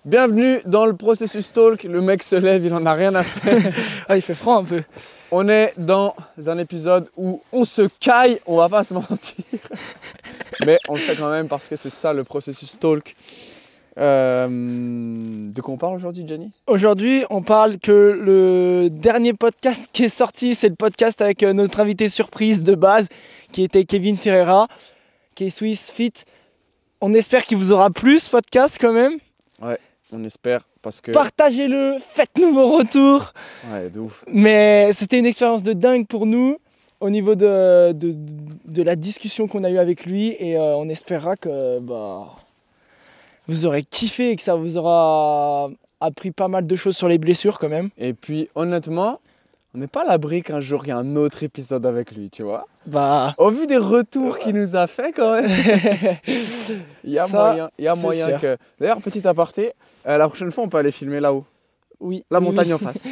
Bienvenue dans le processus talk. Le mec se lève, il en a rien à faire. Ah, il fait froid un peu. On est dans un épisode où on se caille, on va pas se mentir. Mais on le fait quand même parce que c'est ça le processus talk. De quoi on parle aujourd'hui, Jenny? Aujourd'hui, on parle que le dernier podcast qui est sorti, c'est le podcast avec notre invité surprise de base, qui était Kevin Ferreira, qui est Swiss Fit. On espère qu'il vous aura plu ce podcast quand même. Ouais, on espère parce que... Partagez-le, faites-nous vos retours. Ouais, de ouf. Mais c'était une expérience de dingue pour nous au niveau de la discussion qu'on a eue avec lui. Et on espérera que vous aurez kiffé et que ça vous aura appris pas mal de choses sur les blessures quand même. Et puis honnêtement, on n'est pas à l'abri qu'un jour il y a un autre épisode avec lui, tu vois. Au vu des retours qu'il nous a fait quand même, il y a moyen que... D'ailleurs, petit aparté, la prochaine fois on peut aller filmer là-haut. Oui. La montagne en face.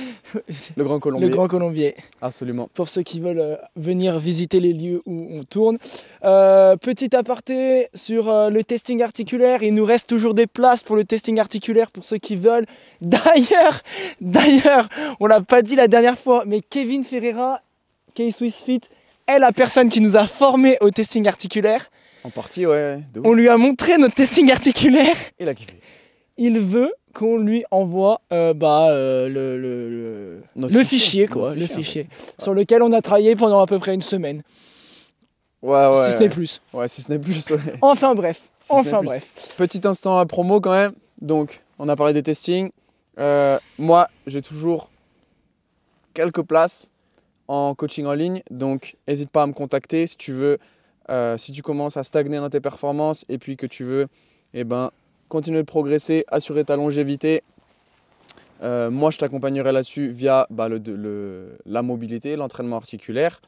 Le Grand Colombier. Le Grand Colombier. Absolument. Pour ceux qui veulent venir visiter les lieux où on tourne. Petit aparté sur le testing articulaire. Il nous reste toujours des places pour le testing articulaire pour ceux qui veulent. D'ailleurs, on l'a pas dit la dernière fois, mais Kevin Ferreira, K-Swiss Fit, est la personne qui nous a formés au testing articulaire. En partie, ouais. On lui a montré notre testing articulaire. Il a kiffé. Il veut qu'on lui envoie le fichier, sur lequel on a travaillé pendant à peu près une semaine. Ouais. Si ce n'est plus. Ouais, si ce n'est plus. Ouais. Enfin bref. Petit instant à promo quand même. Donc, on a parlé des testings. Moi, j'ai toujours quelques places en coaching en ligne. Donc, n'hésite pas à me contacter si tu veux. Si tu commences à stagner dans tes performances et puis que tu veux, continuer de progresser, assurer ta longévité. Moi, je t'accompagnerai là-dessus via la mobilité, l'entraînement articulaire.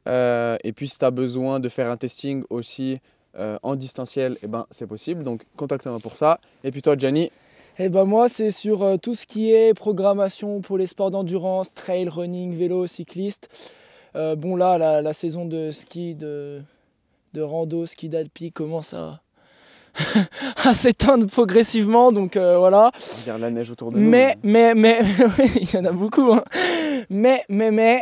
Et puis, si tu as besoin de faire un testing aussi en distanciel, c'est possible. Donc, contacte-moi pour ça. Et puis toi, Gianni? Moi, c'est sur tout ce qui est programmation pour les sports d'endurance, trail, running, vélo, cycliste. La saison de ski, de rando, ski d'alpi commence à s'éteindre progressivement, donc voilà. Regarde la neige autour de nous. Mais il y en a beaucoup. Hein. Mais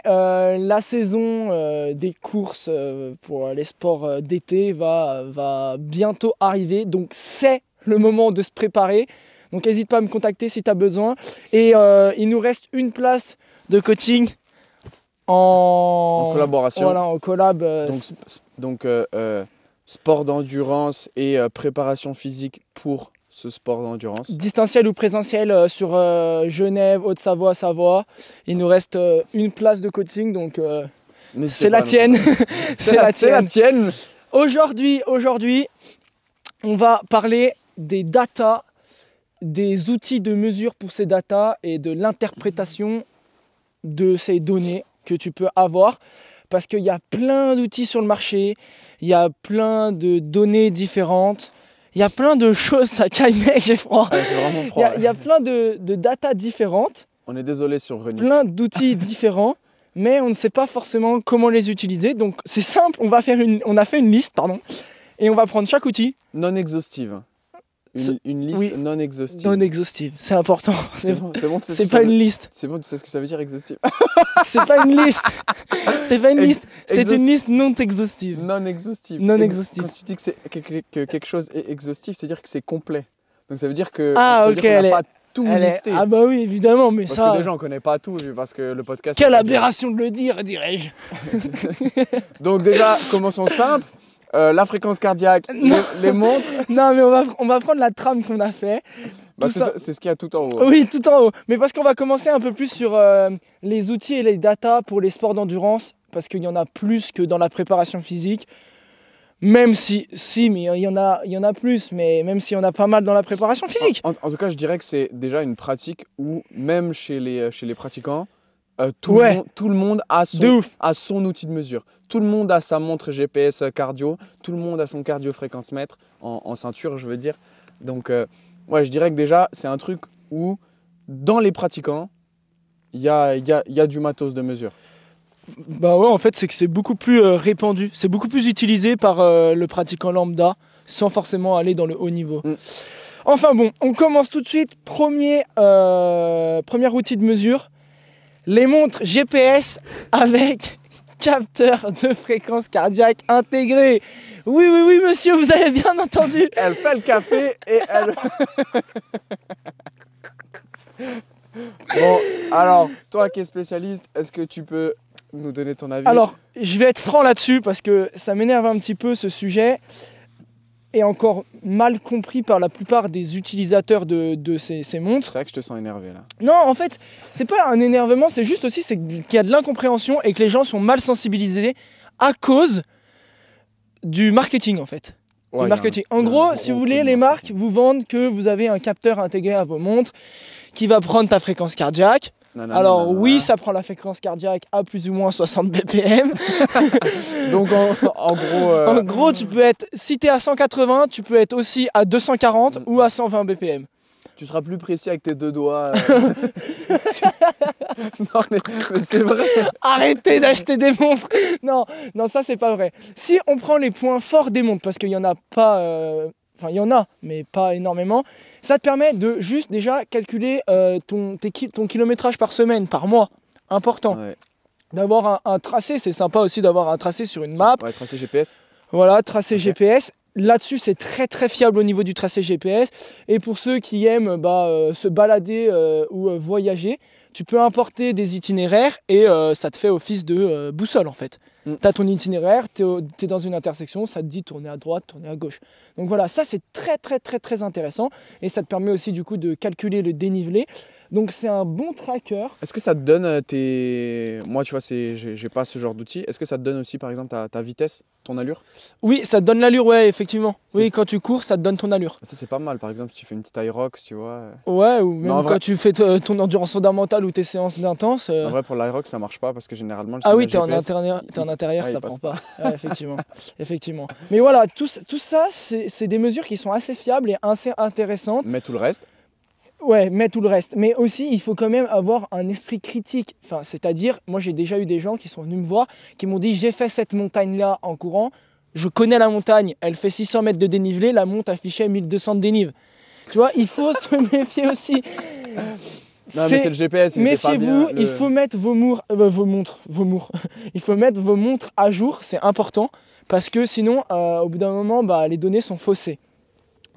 la saison des courses pour les sports d'été va bientôt arriver, donc c'est le moment de se préparer. Donc n'hésite pas à me contacter si tu as besoin. Et il nous reste une place de coaching en collaboration. Voilà, en collab. Donc sport d'endurance et préparation physique pour ce sport d'endurance. Distanciel ou présentiel sur Genève, Haute-Savoie, Savoie. Il nous reste une place de coaching, donc c'est la tienne. C'est la tienne. Aujourd'hui, on va parler des data, des outils de mesure pour ces data et de l'interprétation de ces données que tu peux avoir. Parce qu'il y a plein d'outils sur le marché, il y a plein de données différentes, il y a plein de choses, ça caille mec, j'ai froid. Ouais, c'est vraiment froid. Il y a plein de data différentes. On est désolé si on renifle. Plein d'outils différents, mais on ne sait pas forcément comment les utiliser. Donc c'est simple, on a fait une liste, et on va prendre chaque outil. Non exhaustive. Une liste non exhaustive. Non exhaustive, c'est important. C'est bon, c'est pas une liste. C'est bon, tu sais ce que ça veut dire exhaustive. C'est pas une liste. C'est pas une liste. C'est une liste non exhaustive. Non exhaustive. Quand tu dis que quelque chose est exhaustif, c'est-à-dire que c'est complet. Donc ça veut dire que qu'on n'a pas tout listé. Ah bah oui, évidemment, mais parce que déjà on connaît pas tout, parce que le podcast... Quelle aberration de le dire, dirais-je. Donc déjà, commençons simple. La fréquence cardiaque, les montres. Non, mais on va prendre la trame qu'on a fait. C'est ce qu'il y a tout en haut. Oui, tout en haut. Mais parce qu'on va commencer un peu plus sur les outils et les datas pour les sports d'endurance, parce qu'il y en a plus que dans la préparation physique. Même si mais il y en a plus, mais même s'il y en a pas mal dans la préparation physique. En tout cas, je dirais que c'est déjà une pratique où, même chez les pratiquants, tout le monde a son outil de mesure. Tout le monde a sa montre GPS cardio, tout le monde a son cardio-fréquence-mètre en ceinture, je veux dire. Donc, je dirais que déjà, c'est un truc où, dans les pratiquants, il y a du matos de mesure. En fait, c'est que c'est beaucoup plus répandu. C'est beaucoup plus utilisé par le pratiquant lambda. sans forcément aller dans le haut niveau. Enfin bon, on commence tout de suite. Premier outil de mesure, les montres GPS avec capteur de fréquence cardiaque intégré. Oui, oui, oui, monsieur, vous avez bien entendu. Elle fait le café et elle... Bon, alors, toi qui es spécialiste, est-ce que tu peux nous donner ton avis? Alors, je vais être franc là-dessus parce que ça m'énerve un petit peu ce sujet est encore mal compris par la plupart des utilisateurs de ces montres. C'est vrai que je te sens énervé là. Non, en fait, c'est pas un énervement, c'est juste aussi qu'il y a de l'incompréhension et que les gens sont mal sensibilisés à cause du marketing en fait. Ouais, marketing. En gros, si vous voulez, les marques vous vendent que vous avez un capteur intégré à vos montres qui va prendre ta fréquence cardiaque. Alors oui, ça prend la fréquence cardiaque à plus ou moins 60 BPM. Donc en gros... En gros, tu peux être, si tu es à 180, tu peux être aussi à 240 ou à 120 BPM. Tu seras plus précis avec tes deux doigts. Non mais c'est vrai. Arrêtez d'acheter des montres. Non, ça c'est pas vrai. Si on prend les points forts des montres, parce qu'il y en a pas... Enfin, il y en a, mais pas énormément. Ça te permet de juste déjà calculer ton kilométrage par semaine, par mois. Important. Ouais. D'avoir un tracé, c'est sympa aussi d'avoir un tracé sur une map. Ouais, tracé GPS. Voilà, tracé GPS. Là-dessus, c'est très très fiable au niveau du tracé GPS. Et pour ceux qui aiment se balader ou voyager, tu peux importer des itinéraires et ça te fait office de boussole en fait. Tu as ton itinéraire, tu es dans une intersection, ça te dit tourner à droite, tourner à gauche. Donc voilà, ça c'est très très très très intéressant et ça te permet aussi du coup de calculer le dénivelé. Donc c'est un bon tracker. Est-ce que ça te donne tes... Moi tu vois, j'ai pas ce genre d'outil. Est-ce que ça te donne aussi par exemple ta vitesse, ton allure? Oui, ça te donne l'allure, ouais, effectivement. Oui, quand tu cours, ça te donne ton allure. Ça c'est pas mal, par exemple si tu fais une petite Irox, tu vois. Ouais, ou même quand tu fais ton endurance fondamentale ou tes séances d'intense. En vrai pour l'Irox ça marche pas parce que généralement le oui, t'es en intérieur, ça prend pas. Ouais, effectivement. Mais voilà, tout ça, c'est des mesures qui sont assez fiables et assez intéressantes. Mais tout le reste? Ouais, mais tout le reste. Mais aussi, il faut quand même avoir un esprit critique. Enfin, c'est-à-dire, moi j'ai déjà eu des gens qui sont venus me voir, qui m'ont dit j'ai fait cette montagne-là en courant, je connais la montagne, elle fait 600 mètres de dénivelé, la montre affichait 1200 de dénive. Tu vois, il faut se méfier aussi. Non mais c'est le GPS, méfiez-vous, il faut mettre vos montres. Il faut mettre vos montres à jour, c'est important, parce que sinon, au bout d'un moment, les données sont faussées.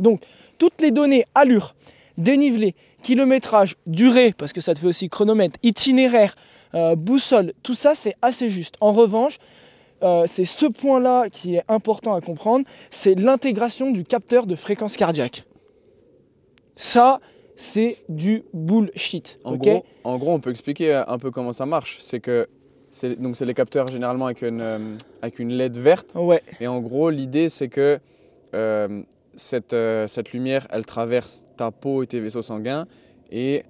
Donc, toutes les données, allure, dénivelé, kilométrage, durée, parce que ça te fait aussi chronomètre, itinéraire, boussole, tout ça c'est assez juste. En revanche, c'est ce point-là qui est important à comprendre, c'est l'intégration du capteur de fréquence cardiaque. Ça, c'est du bullshit. En gros, on peut expliquer un peu comment ça marche. C'est que c'est les capteurs généralement avec une LED verte. Ouais. Et en gros, l'idée c'est que cette lumière, elle traverse ta peau et tes vaisseaux sanguins. Et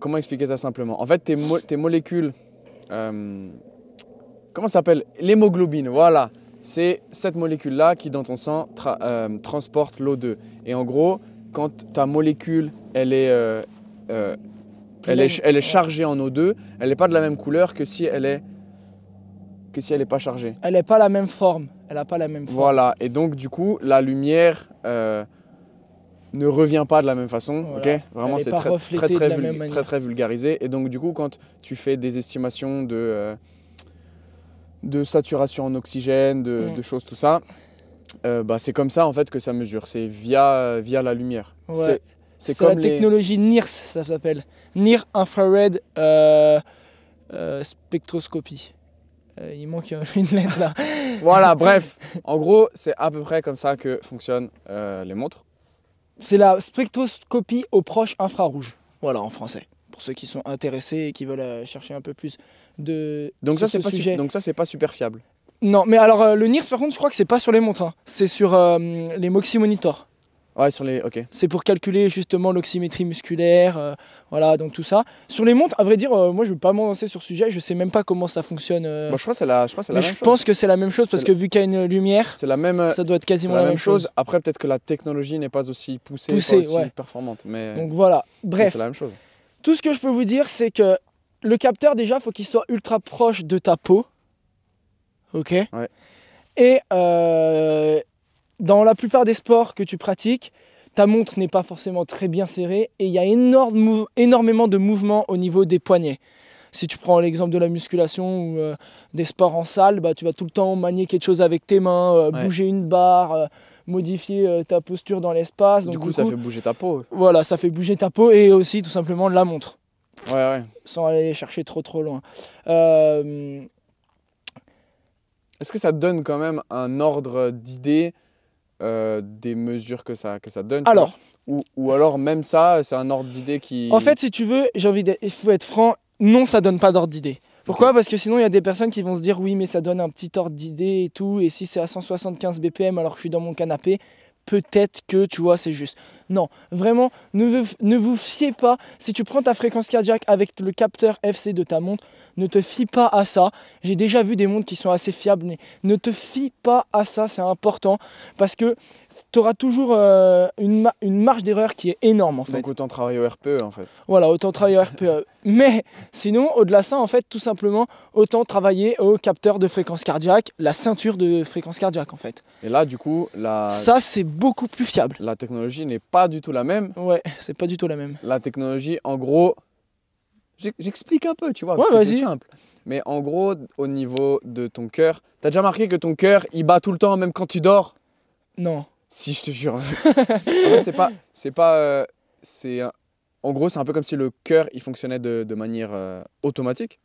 comment expliquer ça simplement? En fait, tes molécules, comment ça s'appelle? L'hémoglobine, voilà. C'est cette molécule-là qui, dans ton sang, transporte l'O2. Et en gros, quand ta molécule, elle est chargée en O2, elle n'est pas de la même couleur que si elle est pas chargée. Elle n'est pas la même forme. Elle n'a pas la même forme. Voilà, et donc du coup, la lumière ne revient pas de la même façon. Voilà. Okay, vraiment, c'est très vulgarisé. Et donc du coup, quand tu fais des estimations de saturation en oxygène, de choses, tout ça, c'est comme ça en fait que ça mesure. C'est via la lumière. Ouais. C'est comme la technologie NIRS, ça s'appelle. Near Infrared Spectroscopy. Il manque une lettre là. Voilà, bref. En gros, c'est à peu près comme ça que fonctionnent les montres. C'est la spectroscopie au proche infrarouge. Voilà, en français. Pour ceux qui sont intéressés et qui veulent chercher un peu plus de donc ça, c'est pas super fiable. Non, mais alors le NIRS, par contre, je crois que c'est pas sur les montres. Hein. C'est sur les Moxi Monitor. Ouais, sur les... Ok. C'est pour calculer justement l'oxymétrie musculaire, voilà, donc tout ça. Sur les montres, à vrai dire, moi je ne vais pas m'avancer sur ce sujet, je ne sais même pas comment ça fonctionne. Bah, je crois que c'est la même chose. Je pense que c'est la même chose parce que vu qu'il y a une lumière, ça doit être quasiment la même chose. Après, peut-être que la technologie n'est pas aussi poussée pas aussi performante. Mais... Donc voilà, bref. C'est la même chose. Tout ce que je peux vous dire, c'est que le capteur, déjà, il faut qu'il soit ultra proche de ta peau. Ok. Ouais. Et dans la plupart des sports que tu pratiques, ta montre n'est pas forcément très bien serrée et il y a énormément de mouvements au niveau des poignets. Si tu prends l'exemple de la musculation ou des sports en salle, bah, tu vas tout le temps manier quelque chose avec tes mains, bouger une barre, modifier ta posture dans l'espace. Du coup, ça fait bouger ta peau. Voilà, ça fait bouger ta peau et aussi tout simplement la montre. Ouais. Sans aller chercher trop loin. Est-ce que ça te donne quand même un ordre d'idée des mesures que ça donne? Alors, ou alors même ça, c'est un ordre d'idée qui... En fait, si tu veux, il faut être franc, non, ça donne pas d'ordre d'idée. Pourquoi? Parce que sinon, il y a des personnes qui vont se dire oui, mais ça donne un petit ordre d'idée et tout, et si c'est à 175 BPM alors que je suis dans mon canapé, peut-être que, tu vois, c'est juste. Non, vraiment, ne vous fiez pas. Si tu prends ta fréquence cardiaque avec le capteur FC de ta montre, ne te fie pas à ça. J'ai déjà vu des montres qui sont assez fiables, mais ne te fie pas à ça, c'est important. Parce que tu auras toujours une marge d'erreur qui est énorme, en fait. Donc autant travailler au RPE, en fait. Voilà, autant travailler au RPE. Mais sinon, au-delà de ça, en fait, tout simplement, autant travailler au capteur de fréquence cardiaque, la ceinture de fréquence cardiaque, en fait. Et là, du coup, ça, c'est beaucoup plus fiable. La technologie n'est pas du tout la même. Ouais, c'est pas du tout la même. La technologie, en gros, j'explique un peu, tu vois, parce que c'est simple. Mais en gros, au niveau de ton cœur, t'as déjà remarqué que ton cœur, il bat tout le temps, même quand tu dors? Non. Si, je te jure. En fait, en gros, c'est un peu comme si le cœur, il fonctionnait de manière automatique.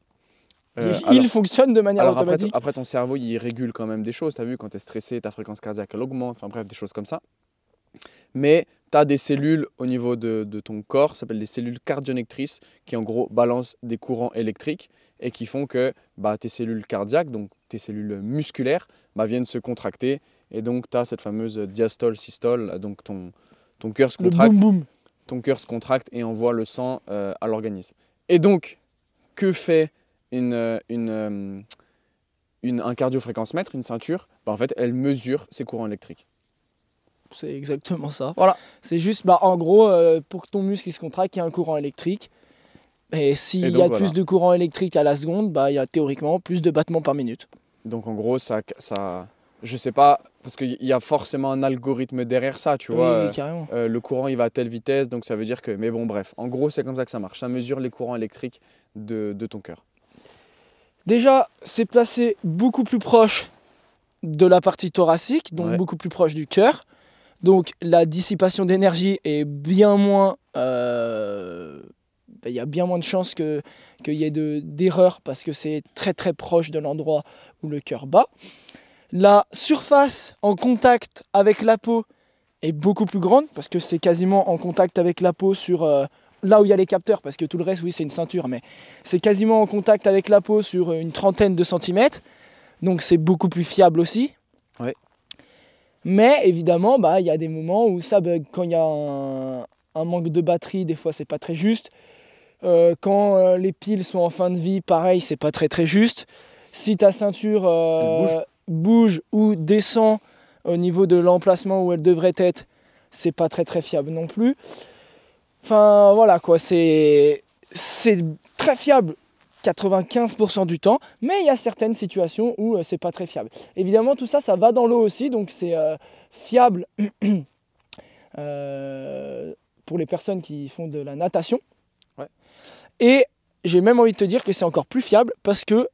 Il fonctionne de manière automatique. Après, ton cerveau, il régule quand même des choses. Tu as vu, quand tu es stressé, ta fréquence cardiaque, elle augmente. Enfin bref, des choses comme ça. Mais tu as des cellules au niveau de ton corps, ça s'appelle des cellules cardionectrices, qui en gros balancent des courants électriques et qui font que tes cellules cardiaques, donc tes cellules musculaires, viennent se contracter. Et donc, tu as cette fameuse diastole-systole, donc ton cœur se contracte. Boum, boum. Ton cœur se contracte et envoie le sang à l'organisme. Et donc, que fait un cardiofréquencemètre, une ceinture? En fait, elle mesure ses courants électriques. C'est exactement ça. Voilà. C'est juste, en gros, pour que ton muscle il se contracte, il y a un courant électrique. Et s'il y a plus de courant électrique à la seconde, il y a théoriquement plus de battements par minute. Donc en gros, ça je sais pas, parce qu'il y a forcément un algorithme derrière ça, tu vois. Oui, carrément. Le courant, il va à telle vitesse, donc ça veut dire que... Mais bon, bref, en gros, c'est comme ça que ça marche. Ça mesure les courants électriques de ton cœur. Déjà, c'est placé beaucoup plus proche de la partie thoracique, donc beaucoup plus proche du cœur. Donc la dissipation d'énergie est bien moins... il y a bien moins de chances qu'il y ait d'erreur parce que c'est très très proche de l'endroit où le cœur bat. La surface en contact avec la peau est beaucoup plus grande parce que c'est quasiment en contact avec la peau sur là où il y a les capteurs, parce que tout le reste, oui, c'est une ceinture, mais c'est quasiment en contact avec la peau sur une trentaine de centimètres. Donc c'est beaucoup plus fiable aussi. Ouais. Mais évidemment, il y a des moments où ça bug. Quand il y a un manque de batterie, des fois, c'est pas très juste. Quand les piles sont en fin de vie, pareil, c'est pas très très juste. Si ta ceinture bouge ou descend au niveau de l'emplacement où elle devrait être, c'est pas très très fiable non plus. Enfin voilà quoi, c'est très fiable 95% du temps, mais il y a certaines situations où c'est pas très fiable. Évidemment tout ça, ça va dans l'eau aussi, donc c'est fiable pour les personnes qui font de la natation. Ouais. Et j'ai même envie de te dire que c'est encore plus fiable parce que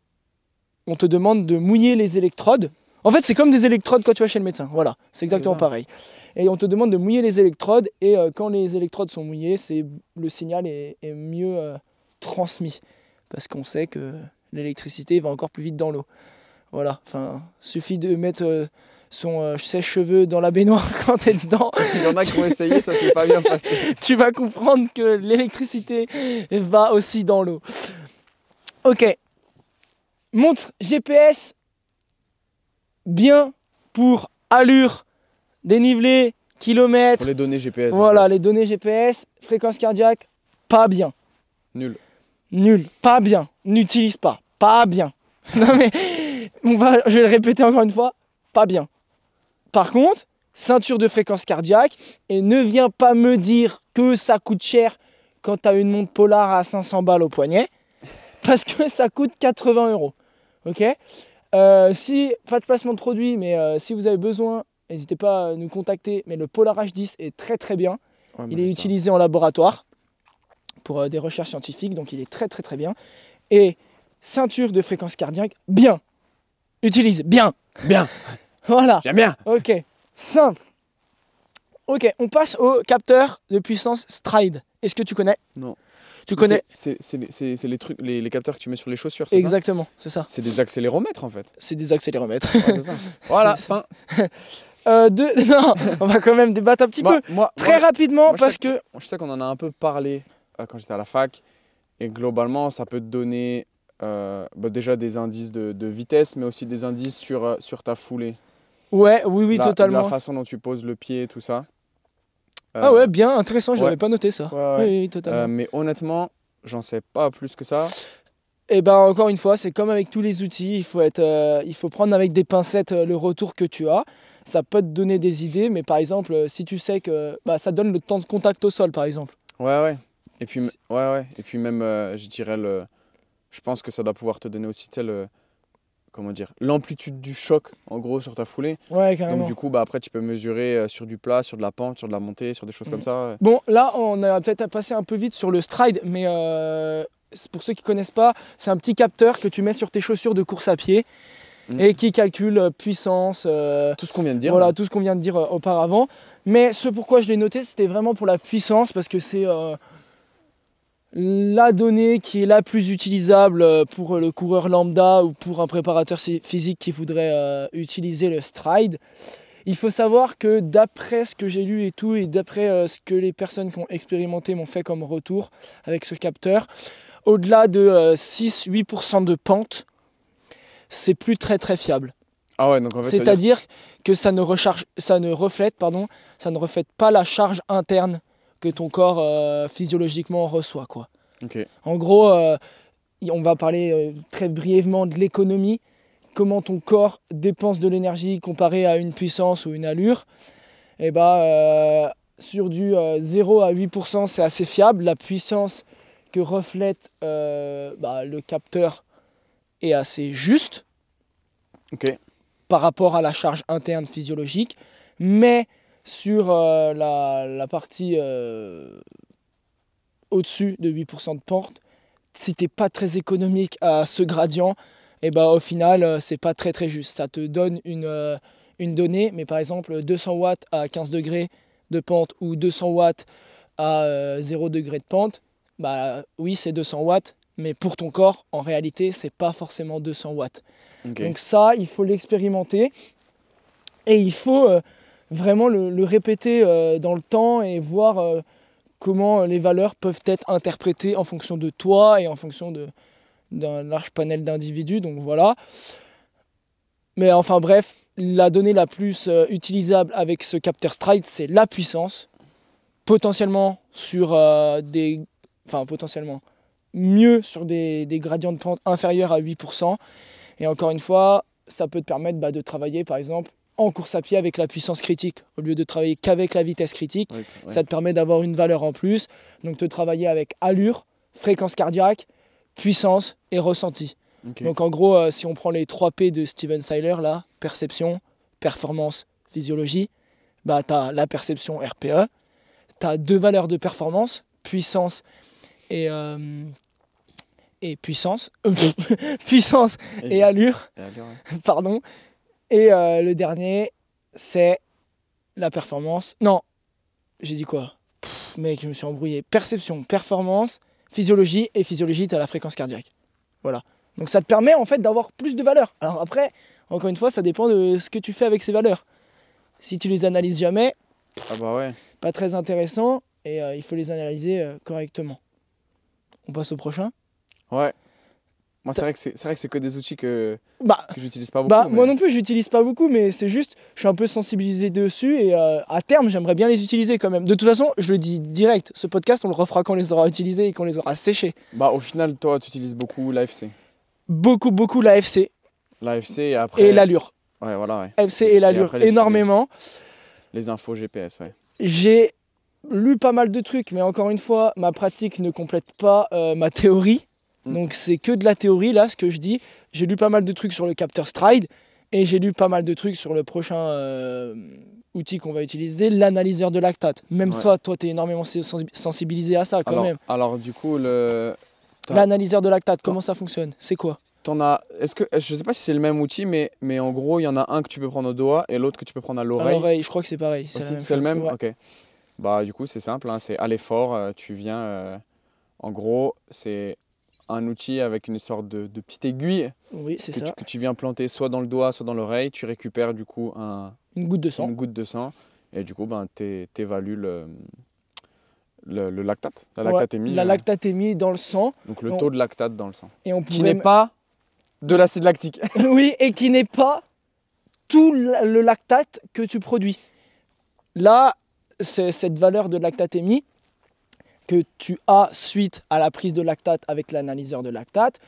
on te demande de mouiller les électrodes. En fait, c'est comme des électrodes quand tu vas chez le médecin. Voilà, c'est exactement pareil. Et on te demande de mouiller les électrodes. Et quand les électrodes sont mouillées, le signal est mieux transmis. Parce qu'on sait que l'électricité va encore plus vite dans l'eau. Voilà, enfin, suffit de mettre son sèche-cheveux dans la baignoire quand tu es dedans. Il y en a qui ont essayé, ça s'est pas bien passé. Tu vas comprendre que l'électricité va aussi dans l'eau. Ok. Montre GPS, bien pour allure, dénivelé, kilomètres. Pour les données GPS. Voilà, les données GPS, fréquence cardiaque, pas bien. Nul. Nul, pas bien. N'utilise pas, pas bien. Non mais, je vais le répéter encore une fois, pas bien. Par contre, ceinture de fréquence cardiaque, et ne viens pas me dire que ça coûte cher quand tu as une montre Polar à 500 balles au poignet, parce que ça coûte 80 €. Ok, si, pas de placement de produit, mais si vous avez besoin n'hésitez pas à nous contacter. Mais le Polar H10 est très très bien. Ouais, il est utilisé en laboratoire pour des recherches scientifiques, donc il est très très très bien. Et ceinture de fréquence cardiaque, bien. Utilise, bien. Bien. Voilà. J'aime bien. Ok, simple. Ok, on passe au capteur de puissance Stride. Est-ce que tu connais? Non. Tu connais? C'est les trucs, les capteurs que tu mets sur les chaussures, c'est ça? Exactement, c'est ça. C'est des accéléromètres en fait. C'est des accéléromètres. Ouais, c'est ça. Voilà, fin. Non, on va quand même débattre un petit peu. Très rapidement, parce que... Je sais qu'on en a un peu parlé quand j'étais à la fac. Et globalement, ça peut te donner déjà des indices de vitesse, mais aussi des indices sur ta foulée. Ouais, oui, totalement. La façon dont tu poses le pied et tout ça. Ah ouais, bien, intéressant, je n'avais pas noté ça. Ouais. Oui, totalement. Mais honnêtement, j'en sais pas plus que ça. Et ben encore une fois, c'est comme avec tous les outils, il faut prendre avec des pincettes le retour que tu as. Ça peut te donner des idées, mais par exemple, si tu sais que ça donne le temps de contact au sol, par exemple. Ouais. Et puis, Et puis même, je dirais, je pense que ça doit pouvoir te donner aussi l'amplitude du choc, en gros, sur ta foulée. Ouais, carrément. Donc du coup, après, tu peux mesurer sur du plat, sur de la pente, sur de la montée, sur des choses comme ça. Bon, là, on a peut-être passé un peu vite sur le Stride, mais pour ceux qui ne connaissent pas, c'est un petit capteur que tu mets sur tes chaussures de course à pied et qui calcule puissance. Tout ce qu'on vient de dire. Voilà, tout ce qu'on vient de dire auparavant. Mais ce pourquoi je l'ai noté, c'était vraiment pour la puissance, parce que c'est la donnée qui est la plus utilisable pour le coureur lambda ou pour un préparateur physique qui voudrait utiliser le Stride. Il faut savoir que d'après ce que j'ai lu et tout, et d'après ce que les personnes qui ont expérimenté m'ont fait comme retour avec ce capteur, au-delà de 6-8% de pente, c'est plus très très fiable. Ah ouais, donc en fait, c'est-à-dire que ça ne reflète pas la charge interne que ton corps physiologiquement reçoit, quoi. Okay. En gros, on va parler très brièvement de l'économie, comment ton corps dépense de l'énergie comparé à une puissance ou une allure. Et sur du 0 à 8%, c'est assez fiable. La puissance que reflète le capteur est assez juste par rapport à la charge interne physiologique. Mais sur la partie au-dessus de 8% de pente, si tu n'es pas très économique à ce gradient, au final, c'est pas très très juste. Ça te donne une donnée, mais par exemple 200 watts à 15 degrés de pente ou 200 watts à 0 degré de pente, oui, c'est 200 watts, mais pour ton corps, en réalité, c'est pas forcément 200 watts. Donc ça, il faut l'expérimenter et il faut vraiment le répéter dans le temps et voir comment les valeurs peuvent être interprétées en fonction de toi et en fonction d'un large panel d'individus. Donc voilà. Mais enfin bref, la donnée la plus utilisable avec ce capteur Stride, c'est la puissance. Potentiellement mieux sur des gradients de pente inférieurs à 8%. Et encore une fois, ça peut te permettre de travailler par exemple en course à pied avec la puissance critique. Au lieu de travailler qu'avec la vitesse critique, ça te permet d'avoir une valeur en plus. Donc de travailler avec allure, fréquence cardiaque, puissance et ressenti. Donc en gros, si on prend les 3 P de Steven Seiler, là, perception, performance, physiologie, tu as la perception RPE, tu as 2 valeurs de performance, puissance et puissance, puissance et allure, pardon. Et le dernier, c'est la performance. Non, j'ai dit quoi? Mec, je me suis embrouillé. Perception, performance, physiologie. Et physiologie, tu as la fréquence cardiaque. Voilà. Donc ça te permet en fait d'avoir plus de valeurs. Alors après, encore une fois, ça dépend de ce que tu fais avec ces valeurs. Si tu les analyses jamais, pas très intéressant. Et il faut les analyser correctement. On passe au prochain. Ouais. Moi, c'est vrai que c'est que des outils que j'utilise pas beaucoup. Moi non plus, j'utilise pas beaucoup, mais c'est juste, je suis un peu sensibilisé dessus et à terme, j'aimerais bien les utiliser quand même. De toute façon, je le dis direct, ce podcast, on le refera quand on les aura utilisés et qu'on les aura séchés. Au final, toi, tu utilises beaucoup l'AFC. Beaucoup l'AFC. L'AFC et après... Et l'allure. Ouais, voilà, ouais. AFC et l'allure, énormément. Les infos GPS, ouais. J'ai lu pas mal de trucs, mais encore une fois, ma pratique ne complète pas ma théorie. Donc c'est que de la théorie là, ce que je dis. J'ai lu pas mal de trucs sur le capteur Stride Et j'ai lu pas mal de trucs sur le prochain outil qu'on va utiliser, l'analyseur de lactate. Même ça, toi, tu es énormément sensibilisé à ça quand même. Alors du coup, l'analyseur de lactate, comment ça fonctionne? C'est quoi? Je ne sais pas si c'est le même outil, mais en gros, il y en a un que tu peux prendre au doigt et l'autre que tu peux prendre à l'oreille. À l'oreille, je crois que c'est pareil. C'est le même, ouais. Ok. Bah, du coup, c'est simple, hein, c'est à l'effort. Tu viens, en gros, c'est un outil avec une sorte de petite aiguille que tu viens planter soit dans le doigt, soit dans l'oreille. Tu récupères du coup une goutte de sang. Une goutte de sang. Et du coup, ben, tu évalues le lactate, la lactatémie. La lactatémie dans le sang. Donc le taux de lactate dans le sang. Et qui n'est pas de l'acide lactique. Oui, et qui n'est pas tout le lactate que tu produis. Là, c'est cette valeur de lactatémie que tu as suite à la prise de lactate avec l'analyseur de lactate.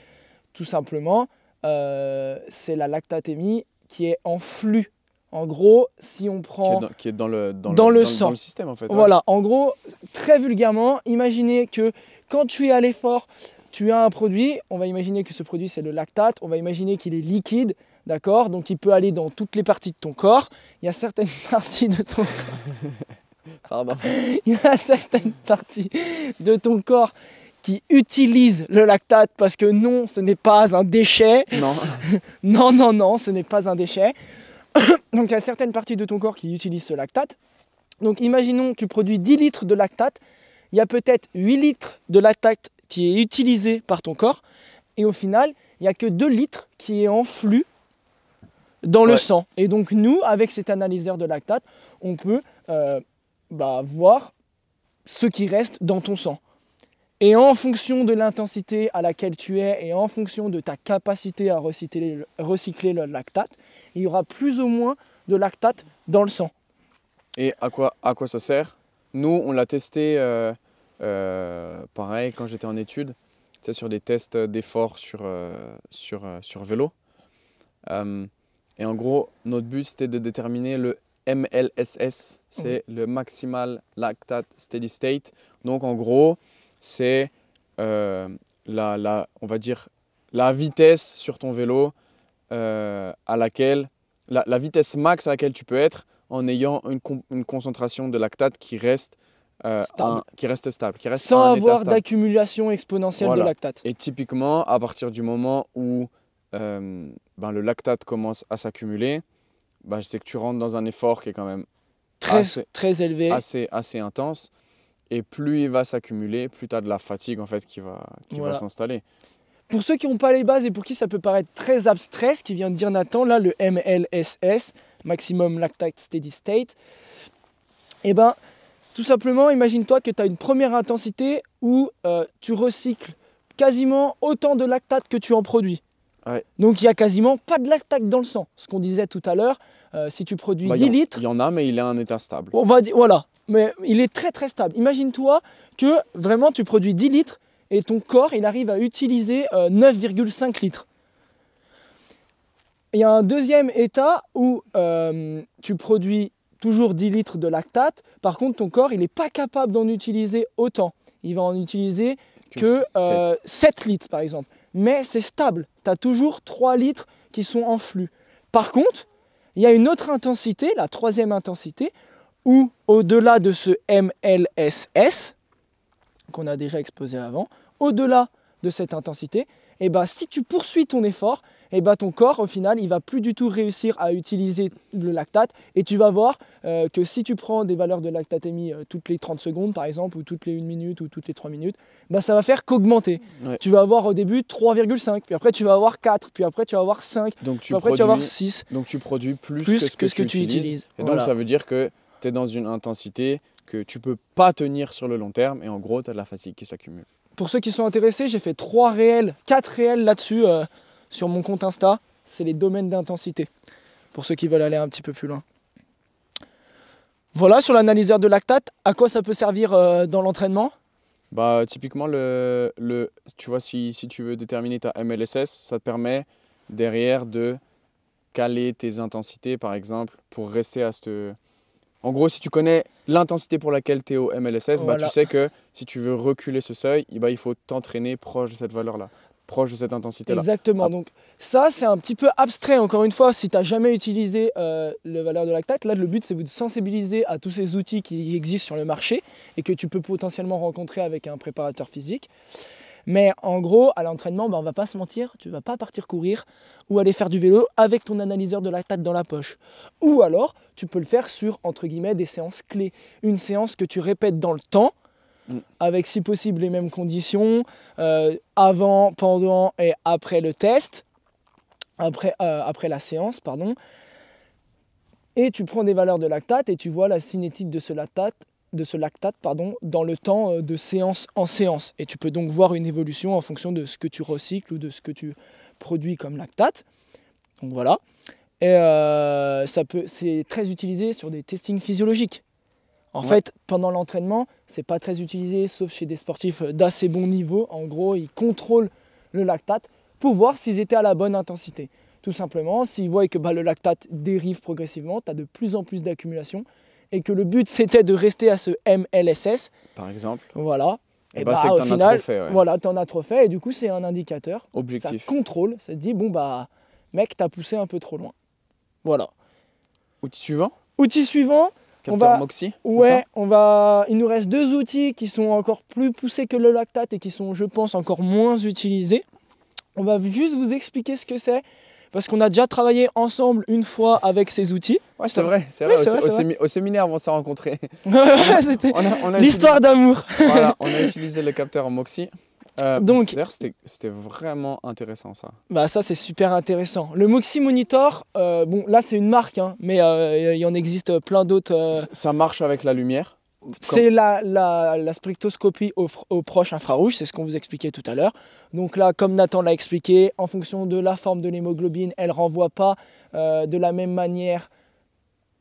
Tout simplement, c'est la lactatémie qui est en flux. En gros, si on prend... Qui est dans le sang. Dans le système, en fait. Voilà, en gros, très vulgairement, imaginez que quand tu es à l'effort, tu as un produit, on va imaginer que ce produit c'est le lactate, on va imaginer qu'il est liquide, d'accord? Donc il peut aller dans toutes les parties de ton corps. Il y a certaines parties de ton corps... Pardon. Il y a certaines parties de ton corps qui utilisent le lactate parce que non, ce n'est pas un déchet. Non. non, ce n'est pas un déchet. Donc il y a certaines parties de ton corps qui utilisent ce lactate. Donc imaginons que tu produis 10 litres de lactate. Il y a peut-être 8 litres de lactate qui est utilisé par ton corps. Et au final, il n'y a que 2 litres qui est en flux dans le sang. Et donc nous, avec cet analyseur de lactate, on peut voir ce qui reste dans ton sang. Et en fonction de l'intensité à laquelle tu es et en fonction de ta capacité à recycler le lactate, il y aura plus ou moins de lactate dans le sang. Et à quoi ça sert? Nous, on l'a testé, pareil, quand j'étais en études, sur des tests d'effort sur vélo. Et en gros, notre but, c'était de déterminer le MLSS, c'est le Maximal Lactate Steady State. Donc en gros, c'est on va dire la vitesse sur ton vélo à laquelle, la vitesse max à laquelle tu peux être en ayant une concentration de lactate qui reste stable. Sans avoir d'accumulation exponentielle de lactate. Et typiquement, à partir du moment où le lactate commence à s'accumuler, je sais que tu rentres dans un effort qui est quand même très élevé, assez intense. Et plus il va s'accumuler, plus tu as de la fatigue en fait qui va s'installer. Pour ceux qui n'ont pas les bases et pour qui ça peut paraître très abstrait, ce qui vient de dire Nathan, là le MLSS, Maximum Lactate Steady State, tout simplement imagine-toi que tu as une première intensité où tu recycles quasiment autant de lactate que tu en produis. Ouais. Donc il n'y a quasiment pas de lactate dans le sang. Ce qu'on disait tout à l'heure, si tu produis 10 litres... Il y en a, mais il est à un état stable. On va dire, voilà. Mais il est très très stable. Imagine-toi que vraiment tu produis 10 litres et ton corps il arrive à utiliser 9,5 litres. Il y a un deuxième état où tu produis toujours 10 litres de lactate. Par contre ton corps il n'est pas capable d'en utiliser autant. Il va en utiliser que 7 litres par exemple. Mais c'est stable. Tu as toujours 3 litres qui sont en flux. Par contre, il y a une autre intensité, la troisième intensité, où au-delà de ce MLSS, qu'on a déjà exposé avant, au-delà de cette intensité, si tu poursuis ton effort, ton corps au final il va plus du tout réussir à utiliser le lactate et tu vas voir que si tu prends des valeurs de lactatémie toutes les 30 secondes par exemple ou toutes les 1 minute ou toutes les 3 minutes, ça va faire qu'augmenter. Ouais. Tu vas avoir au début 3,5, puis après tu vas avoir 4, puis après tu vas avoir 5, puis après tu vas avoir 6. Donc tu produis plus que ce que tu utilises. Et donc ça veut dire que tu es dans une intensité que tu ne peux pas tenir sur le long terme et en gros tu as de la fatigue qui s'accumule. Pour ceux qui sont intéressés, j'ai fait 4 réels là-dessus sur mon compte Insta. C'est les domaines d'intensité, pour ceux qui veulent aller un petit peu plus loin. Voilà, sur l'analyseur de lactate, à quoi ça peut servir dans l'entraînement? Typiquement, tu vois, si tu veux déterminer ta MLSS, ça te permet derrière de caler tes intensités, par exemple, pour rester à cette... En gros, si tu connais l'intensité pour laquelle tu es au MLSS, tu sais que si tu veux reculer ce seuil, il faut t'entraîner proche de cette valeur-là. proche de cette intensité-là. Exactement. Ah. Donc ça, c'est un petit peu abstrait, encore une fois, si tu n'as jamais utilisé le valeur de lactate. Là, le but, c'est de vous sensibiliser à tous ces outils qui existent sur le marché et que tu peux potentiellement rencontrer avec un préparateur physique. Mais en gros, à l'entraînement, on ne va pas se mentir, tu ne vas pas partir courir ou aller faire du vélo avec ton analyseur de lactate dans la poche. Ou alors, tu peux le faire sur, entre guillemets, des séances clés. Une séance que tu répètes dans le temps, avec si possible les mêmes conditions, avant, pendant et après le test, après la séance, pardon. Et tu prends des valeurs de lactate et tu vois la cinétique de ce lactate, dans le temps de séance en séance. Et tu peux donc voir une évolution en fonction de ce que tu recycles ou de ce que tu produis comme lactate. Donc voilà. Et c'est très utilisé sur des testings physiologiques. En fait, pendant l'entraînement, c'est pas très utilisé, sauf chez des sportifs d'assez bon niveau. En gros, ils contrôlent le lactate pour voir s'ils étaient à la bonne intensité. Tout simplement, s'ils voient que le lactate dérive progressivement, tu as de plus en plus d'accumulation, et que le but c'était de rester à ce MLSS. Par exemple. Voilà. Et c'est que tu en as trop fait. Ouais. Voilà, tu en as trop fait, et du coup, c'est un indicateur. Objectif. Ça contrôle, ça te dit, mec, t'as poussé un peu trop loin. Voilà. Outil suivant. Outil suivant. Capteur Moxy, ouais, il nous reste 2 outils qui sont encore plus poussés que le lactate et qui sont, je pense, encore moins utilisés. On va juste vous expliquer ce que c'est, parce qu'on a déjà travaillé ensemble une fois avec ces outils. Ouais, c'est vrai. Au séminaire, on s'est rencontrés. C'était l'histoire d'amour. Voilà, on a utilisé le capteur Moxy. Donc, d'ailleurs, c'était vraiment intéressant ça. Ça c'est super intéressant. Le Moxy Monitor, là c'est une marque, hein, mais il y en existe plein d'autres. Ça marche avec la lumière. C'est la spectroscopie au proche infrarouge, c'est ce qu'on vous expliquait tout à l'heure. Donc là, comme Nathan l'a expliqué, en fonction de la forme de l'hémoglobine, elle ne renvoie pas de la même manière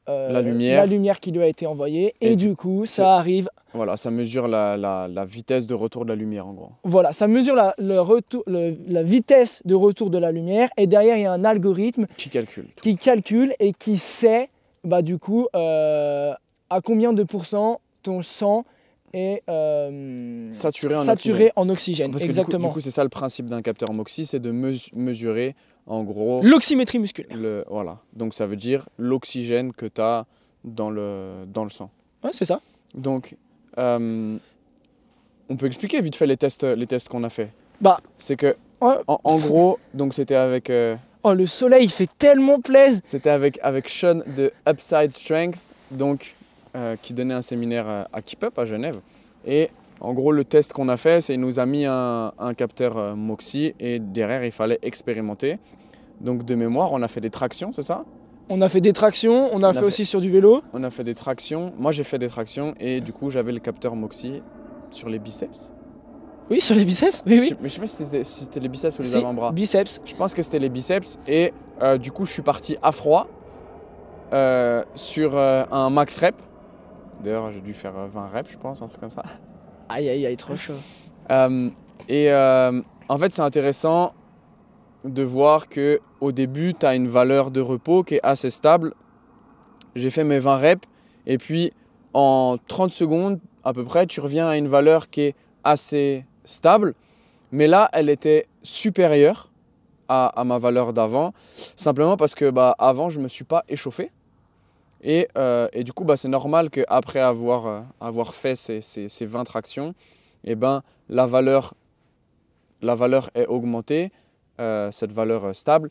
la lumière qui lui a été envoyée. Et du coup, ça arrive... Voilà, ça mesure la vitesse de retour de la lumière en gros. Voilà, ça mesure la vitesse de retour de la lumière. Et derrière, il y a un algorithme qui calcule et qui sait, du coup, à combien de pourcents ton sang est saturé en oxygène. Parce que exactement. Du coup, c'est ça le principe d'un capteur Moxy, c'est de mesurer en gros l'oxymétrie musculaire. Voilà, donc ça veut dire l'oxygène que tu as dans le sang. Ouais, c'est ça. Donc, on peut expliquer vite fait les tests qu'on a fait. C'est que, en gros, donc c'était avec... Oh, le soleil, il fait tellement plaisir. C'était avec Sean de Upside Strength, donc, qui donnait un séminaire à Keep Up à Genève. Et en gros, le test qu'on a fait, c'est qu'il nous a mis un capteur Moxy et derrière, il fallait expérimenter. Donc, de mémoire, on a fait des tractions, c'est ça ? On a fait des tractions, on a fait aussi sur du vélo. On a fait des tractions. Moi, j'ai fait des tractions et du coup, j'avais le capteur Moxy sur les biceps. Oui, sur les biceps, oui. Mais je sais pas si c'était les biceps ou les avant-bras. Biceps. Je pense que c'était les biceps et du coup, je suis parti à froid sur un max rep. D'ailleurs, j'ai dû faire 20 reps, je pense, un truc comme ça. Aïe, trop chaud. En fait, c'est intéressant de voir qu'au début, tu as une valeur de repos qui est assez stable. J'ai fait mes 20 reps et puis en 30 secondes à peu près, tu reviens à une valeur qui est assez stable. Mais là, elle était supérieure à ma valeur d'avant, simplement parce que avant, je ne me suis pas échauffé. Et du coup, c'est normal qu'après avoir fait ces 20 tractions, la valeur est augmentée, cette valeur stable,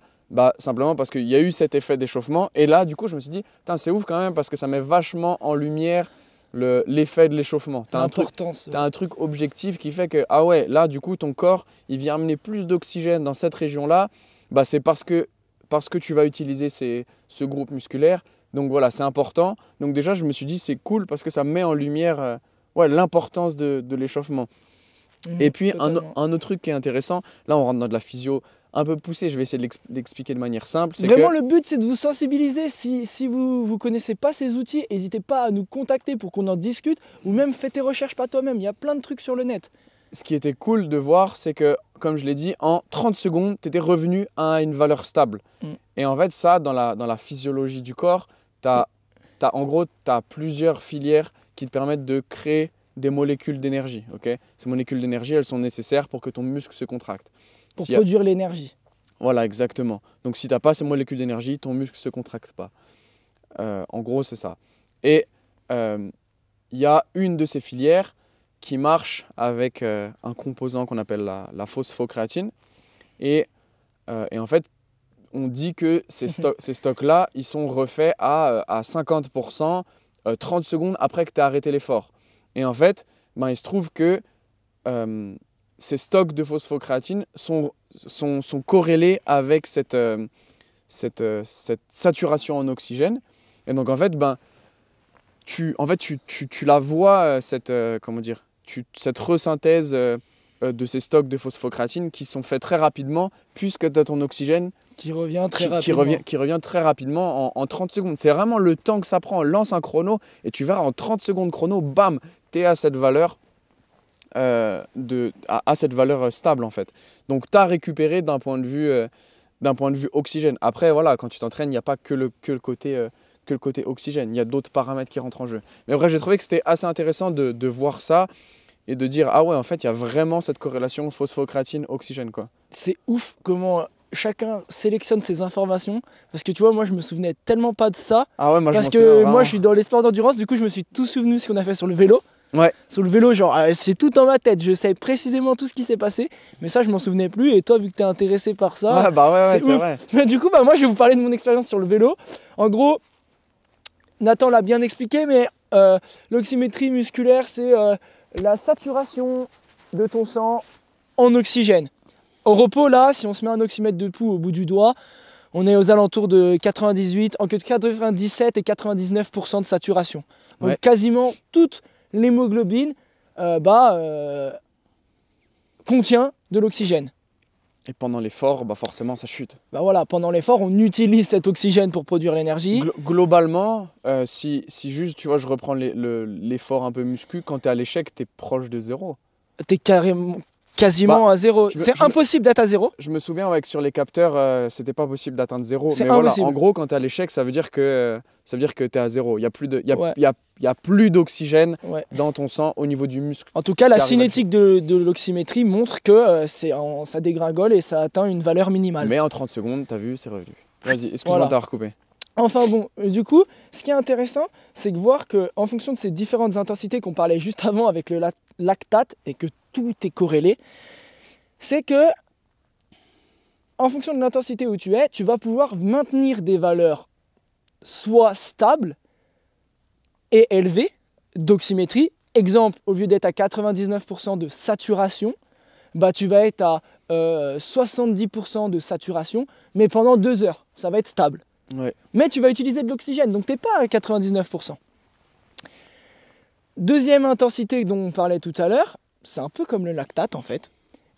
simplement parce qu'il y a eu cet effet d'échauffement. Et là, du coup, je me suis dit, c'est ouf quand même parce que ça met vachement en lumière l'effet de l'échauffement. Tu as un truc objectif qui fait que, là, du coup, ton corps, il vient amener plus d'oxygène dans cette région-là. C'est parce que tu vas utiliser ce groupe musculaire. Donc voilà, c'est important. Donc déjà, je me suis dit, c'est cool parce que ça met en lumière l'importance de l'échauffement. Et puis, un autre truc qui est intéressant, là, on rentre dans de la physio un peu poussée, je vais essayer de l'expliquer de manière simple. Vraiment, le but, c'est de vous sensibiliser. Si vous ne connaissez pas ces outils, n'hésitez pas à nous contacter pour qu'on en discute ou même fais tes recherches par toi-même. Il y a plein de trucs sur le net. Ce qui était cool de voir, c'est que, comme je l'ai dit, en 30 secondes, tu étais revenu à une valeur stable. Et en fait, ça, dans la physiologie du corps, en gros, tu as plusieurs filières qui te permettent de créer des molécules d'énergie. Okay, ces molécules d'énergie, elles sont nécessaires pour que ton muscle se contracte. Pour produire l'énergie. Voilà, exactement. Donc si tu n'as pas ces molécules d'énergie, ton muscle ne se contracte pas. En gros, c'est ça. Et il y a une de ces filières qui marche avec un composant qu'on appelle la phosphocréatine. Et en fait, on dit que ces stocks-là, ils sont refaits à 50% 30 secondes après que tu as arrêté l'effort. Et en fait, il se trouve que ces stocks de phosphocréatine sont corrélés avec cette saturation en oxygène. Et donc en fait, tu la vois, cette resynthèse de ces stocks de phosphocréatine qui sont faits très rapidement puisque tu as ton oxygène qui revient très rapidement en 30 secondes. C'est vraiment le temps que ça prend. Lance un chrono et tu verras en 30 secondes chrono, bam, tu es à cette valeur cette valeur stable en fait. Donc tu as récupéré d'un point de vue oxygène. Après voilà, quand tu t'entraînes, il n'y a pas que le côté oxygène, il y a d'autres paramètres qui rentrent en jeu. Mais bref, j'ai trouvé que c'était assez intéressant de voir ça et de dire ah ouais, en fait, il y a vraiment cette corrélation phosphocréatine-oxygène quoi. C'est ouf comment chacun sélectionne ses informations parce que tu vois, moi je me souvenais tellement pas de ça. Ah ouais, moi parce que moi je suis dans les sports d'endurance, du coup je me suis tout souvenu ce qu'on a fait sur le vélo. Ouais. Sur le vélo, genre, c'est tout dans ma tête. Je sais précisément tout ce qui s'est passé, mais ça, je m'en souvenais plus. Et toi, vu que tu es intéressé par ça, c'est vrai. Mais du coup, moi, je vais vous parler de mon expérience sur le vélo. En gros, Nathan l'a bien expliqué, mais l'oxymétrie musculaire, c'est la saturation de ton sang en oxygène. Au repos, là, si on se met un oxymètre de pouls au bout du doigt, on est aux alentours de 97 et 99% de saturation. Donc, quasiment toute l'hémoglobine contient de l'oxygène. Et pendant l'effort, forcément, ça chute. Voilà, pendant l'effort, on utilise cet oxygène pour produire l'énergie. Globalement, si juste, tu vois, je reprends l'effort un peu muscu, quand tu es à l'échec, tu es proche de zéro. Tu es quasiment à zéro. C'est impossible d'être à zéro. Je me souviens que sur les capteurs, c'était pas possible d'atteindre zéro. C'est mais impossible. Voilà, en gros, quand tu es à l'échec, ça veut dire que tu es à zéro. Il n'y a plus d'oxygène dans ton sang au niveau du muscle. En tout cas, la cinétique de l'oxymétrie montre que ça dégringole et ça atteint une valeur minimale. Mais en 30 secondes, tu as vu, c'est revenu. Vas-y, excuse-moi de t'avoir coupé. Enfin bon, du coup, ce qui est intéressant, c'est de voir qu'en fonction de ces différentes intensités qu'on parlait juste avant avec le lactate et que tout est corrélé, c'est que en fonction de l'intensité où tu es, tu vas pouvoir maintenir des valeurs soit stables et élevées d'oxymétrie. Exemple, au lieu d'être à 99% de saturation, tu vas être à 70% de saturation, mais pendant 2 heures, ça va être stable. Ouais. Mais tu vas utiliser de l'oxygène, donc tu n'es pas à 99%. Deuxième intensité dont on parlait tout à l'heure, c'est un peu comme le lactate en fait.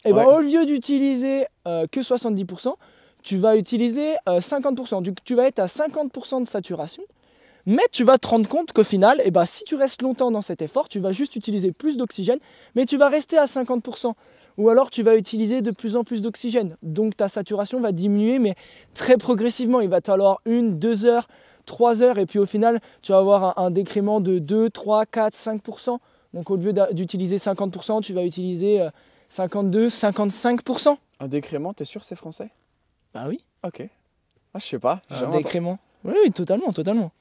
Et au lieu d'utiliser que 70%, tu vas utiliser 50%. Donc tu vas être à 50% de saturation, mais tu vas te rendre compte qu'au final, si tu restes longtemps dans cet effort, tu vas juste utiliser plus d'oxygène, mais tu vas rester à 50%. Ou alors tu vas utiliser de plus en plus d'oxygène. Donc ta saturation va diminuer, mais très progressivement. Il va te falloir 1, 2 heures, 3 heures, et puis au final, tu vas avoir un décrément de 2, 3, 4, 5%. Donc au lieu d'utiliser 50%, tu vas utiliser 52, 55%. Un décrément, t'es sûr c'est français? Bah oui. Ok. Ah, je sais pas. Un décrément. Oui, totalement.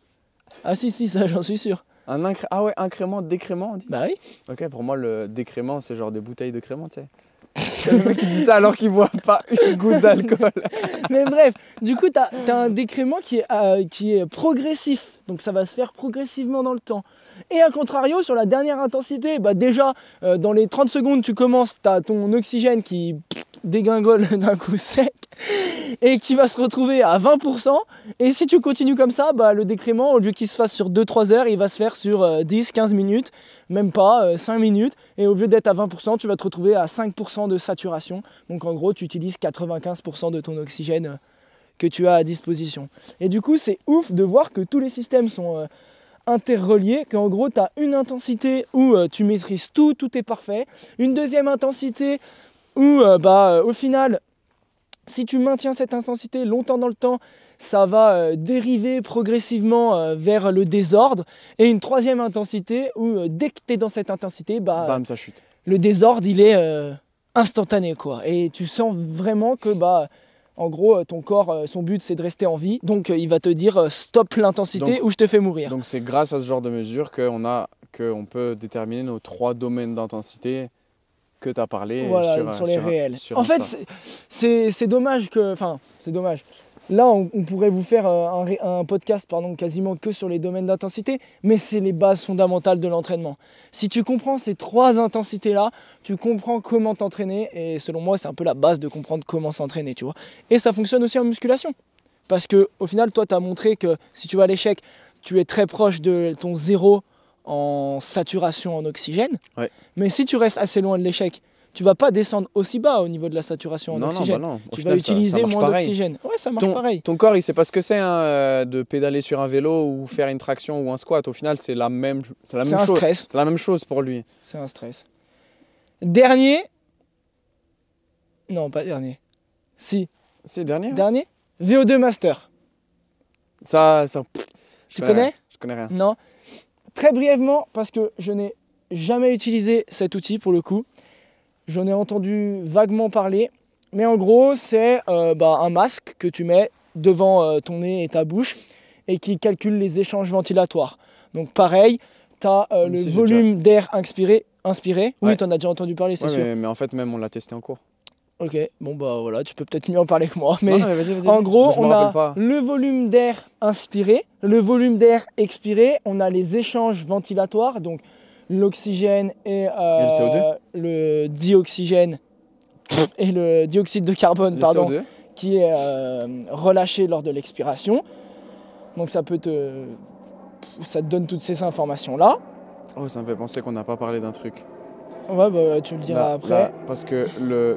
Ah si, ça j'en suis sûr. Incrément, décrément on dit? Bah oui. Ok, pour moi le décrément c'est genre des bouteilles de crément, tu sais. C'est le mec qui dit ça alors qu'il boit pas une goutte d'alcool. Mais bref, du coup t'as un décrément qui est progressif. Donc ça va se faire progressivement dans le temps. Et à contrario, sur la dernière intensité, déjà dans les 30 secondes tu commences, t'as ton oxygène qui dégringole d'un coup sec et qui va se retrouver à 20%. Et si tu continues comme ça, le décrément, au lieu qu'il se fasse sur 2-3 heures, il va se faire sur 10-15 minutes, même pas 5 minutes. Et au lieu d'être à 20%, tu vas te retrouver à 5% de saturation. Donc en gros, tu utilises 95% de ton oxygène que tu as à disposition. Et du coup, c'est ouf de voir que tous les systèmes sont interreliés, qu'en gros, tu as une intensité où tu maîtrises tout est parfait. Une deuxième intensité où, au final, si tu maintiens cette intensité longtemps dans le temps, ça va dériver progressivement vers le désordre. Et une troisième intensité où dès que tu es dans cette intensité, bam, ça chute. Le désordre, il est instantané, quoi. Et tu sens vraiment que, en gros, ton corps, son but, c'est de rester en vie. Donc, il va te dire stop l'intensité ou je te fais mourir. Donc, c'est grâce à ce genre de mesure qu'on peut déterminer nos 3 domaines d'intensité que tu as parlé sur les réels. En fait, c'est dommage que... Enfin, c'est dommage. Là, on pourrait vous faire un podcast quasiment que sur les domaines d'intensité, mais c'est les bases fondamentales de l'entraînement. Si tu comprends ces 3 intensités-là, tu comprends comment t'entraîner, et selon moi, c'est un peu la base de comprendre comment s'entraîner, tu vois. Et ça fonctionne aussi en musculation. Parce qu'au final, toi, tu as montré que si tu vas à l'échec, tu es très proche de ton 0 en saturation en oxygène. Ouais. Mais si tu restes assez loin de l'échec, tu vas pas descendre aussi bas au niveau de la saturation en oxygène. Non. Tu vas utiliser moins d'oxygène. Ouais, ça marche pareil. Ton corps, il sait pas ce que c'est de pédaler sur un vélo ou faire une traction ou un squat. Au final, c'est la même chose. Stress. C'est la même chose pour lui. C'est un stress. Dernier. Non, pas dernier. Si. C'est dernier. Dernier. VO2 Master. Tu connais? Je connais rien. Non. Très brièvement, parce que je n'ai jamais utilisé cet outil pour le coup. J'en ai entendu vaguement parler, mais en gros, c'est un masque que tu mets devant ton nez et ta bouche et qui calcule les échanges ventilatoires. Donc pareil, tu as le volume d'air inspiré. Oui, tu en as déjà entendu parler, c'est sûr. Mais en fait, même on l'a testé en cours. Ok, bon voilà, tu peux peut-être mieux en parler que moi. Mais vas-y. En gros, on a le volume d'air inspiré, le volume d'air expiré, on a les échanges ventilatoires, donc l'oxygène et le CO2 le dioxygène et le dioxyde de carbone CO2. Qui est relâché lors de l'expiration. Donc ça te donne toutes ces informations là. Oh, ça me fait penser qu'on n'a pas parlé d'un truc. Ouais, tu le diras après. Parce que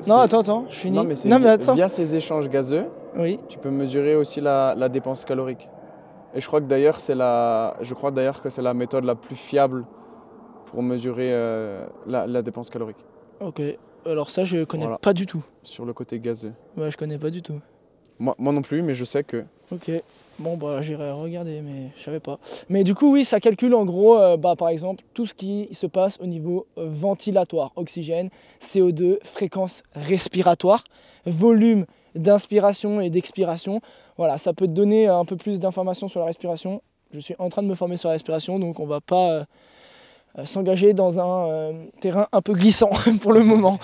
Non, attends, je finis. Non, mais attends. Via ces échanges gazeux, oui, tu peux mesurer aussi la dépense calorique. Et je crois d'ailleurs que c'est la méthode la plus fiable pour mesurer la dépense calorique. Ok, alors ça je connais pas du tout. Sur le côté gazeux. Ouais, je connais pas du tout. Moi non plus, mais je sais que... Ok, bon j'irai regarder, mais je savais pas. Mais du coup oui, ça calcule en gros, par exemple, tout ce qui se passe au niveau ventilatoire. Oxygène, CO2, fréquence respiratoire, volume d'inspiration et d'expiration. Voilà, ça peut te donner un peu plus d'informations sur la respiration. Je suis en train de me former sur la respiration, donc on va pas... s'engager dans un terrain un peu glissant pour le moment.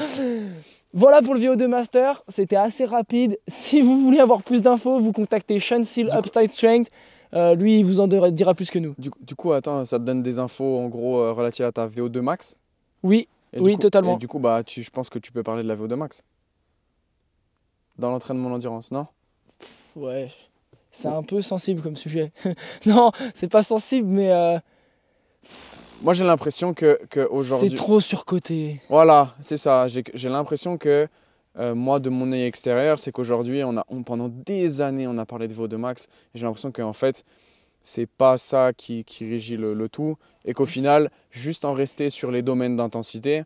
Voilà pour le VO2 Master, c'était assez rapide. Si vous voulez avoir plus d'infos, vous contactez Sean Seal Upside Strength. Lui, il vous en dira plus que nous. Du coup, attends, ça te donne des infos en gros relatives à ta VO2 max? Oui, totalement. Et du coup, je pense que tu peux parler de la VO2 max dans l'entraînement d'endurance, non? Ouais, c'est un peu sensible comme sujet. Non, c'est pas sensible, mais... Moi, j'ai l'impression que aujourd'hui... C'est trop surcoté. Voilà, c'est ça. J'ai l'impression que, moi, de mon œil extérieur, c'est qu'aujourd'hui, pendant des années, on a parlé de VO2 max. Et j'ai l'impression qu'en fait, c'est pas ça qui régit le tout. Et qu'au final, juste en rester sur les domaines d'intensité...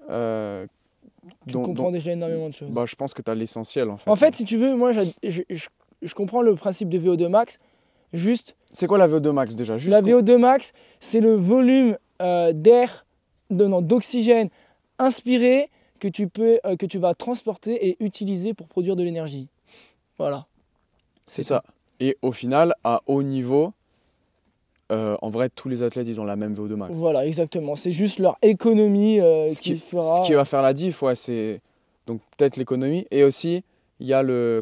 tu comprends déjà énormément de choses. Je pense que tu as l'essentiel, en fait. En fait, si tu veux, moi, je comprends le principe de VO2 max. Juste... C'est quoi la VO2 max déjà? La VO2 max, c'est le volume d'oxygène inspiré que tu vas transporter et utiliser pour produire de l'énergie. Voilà. C'est ça. Et au final, à haut niveau, en vrai, tous les athlètes, ils ont la même VO2 max. Voilà, exactement. C'est juste leur économie ce qui va faire la diff, c'est donc peut-être l'économie. Et aussi, il y a le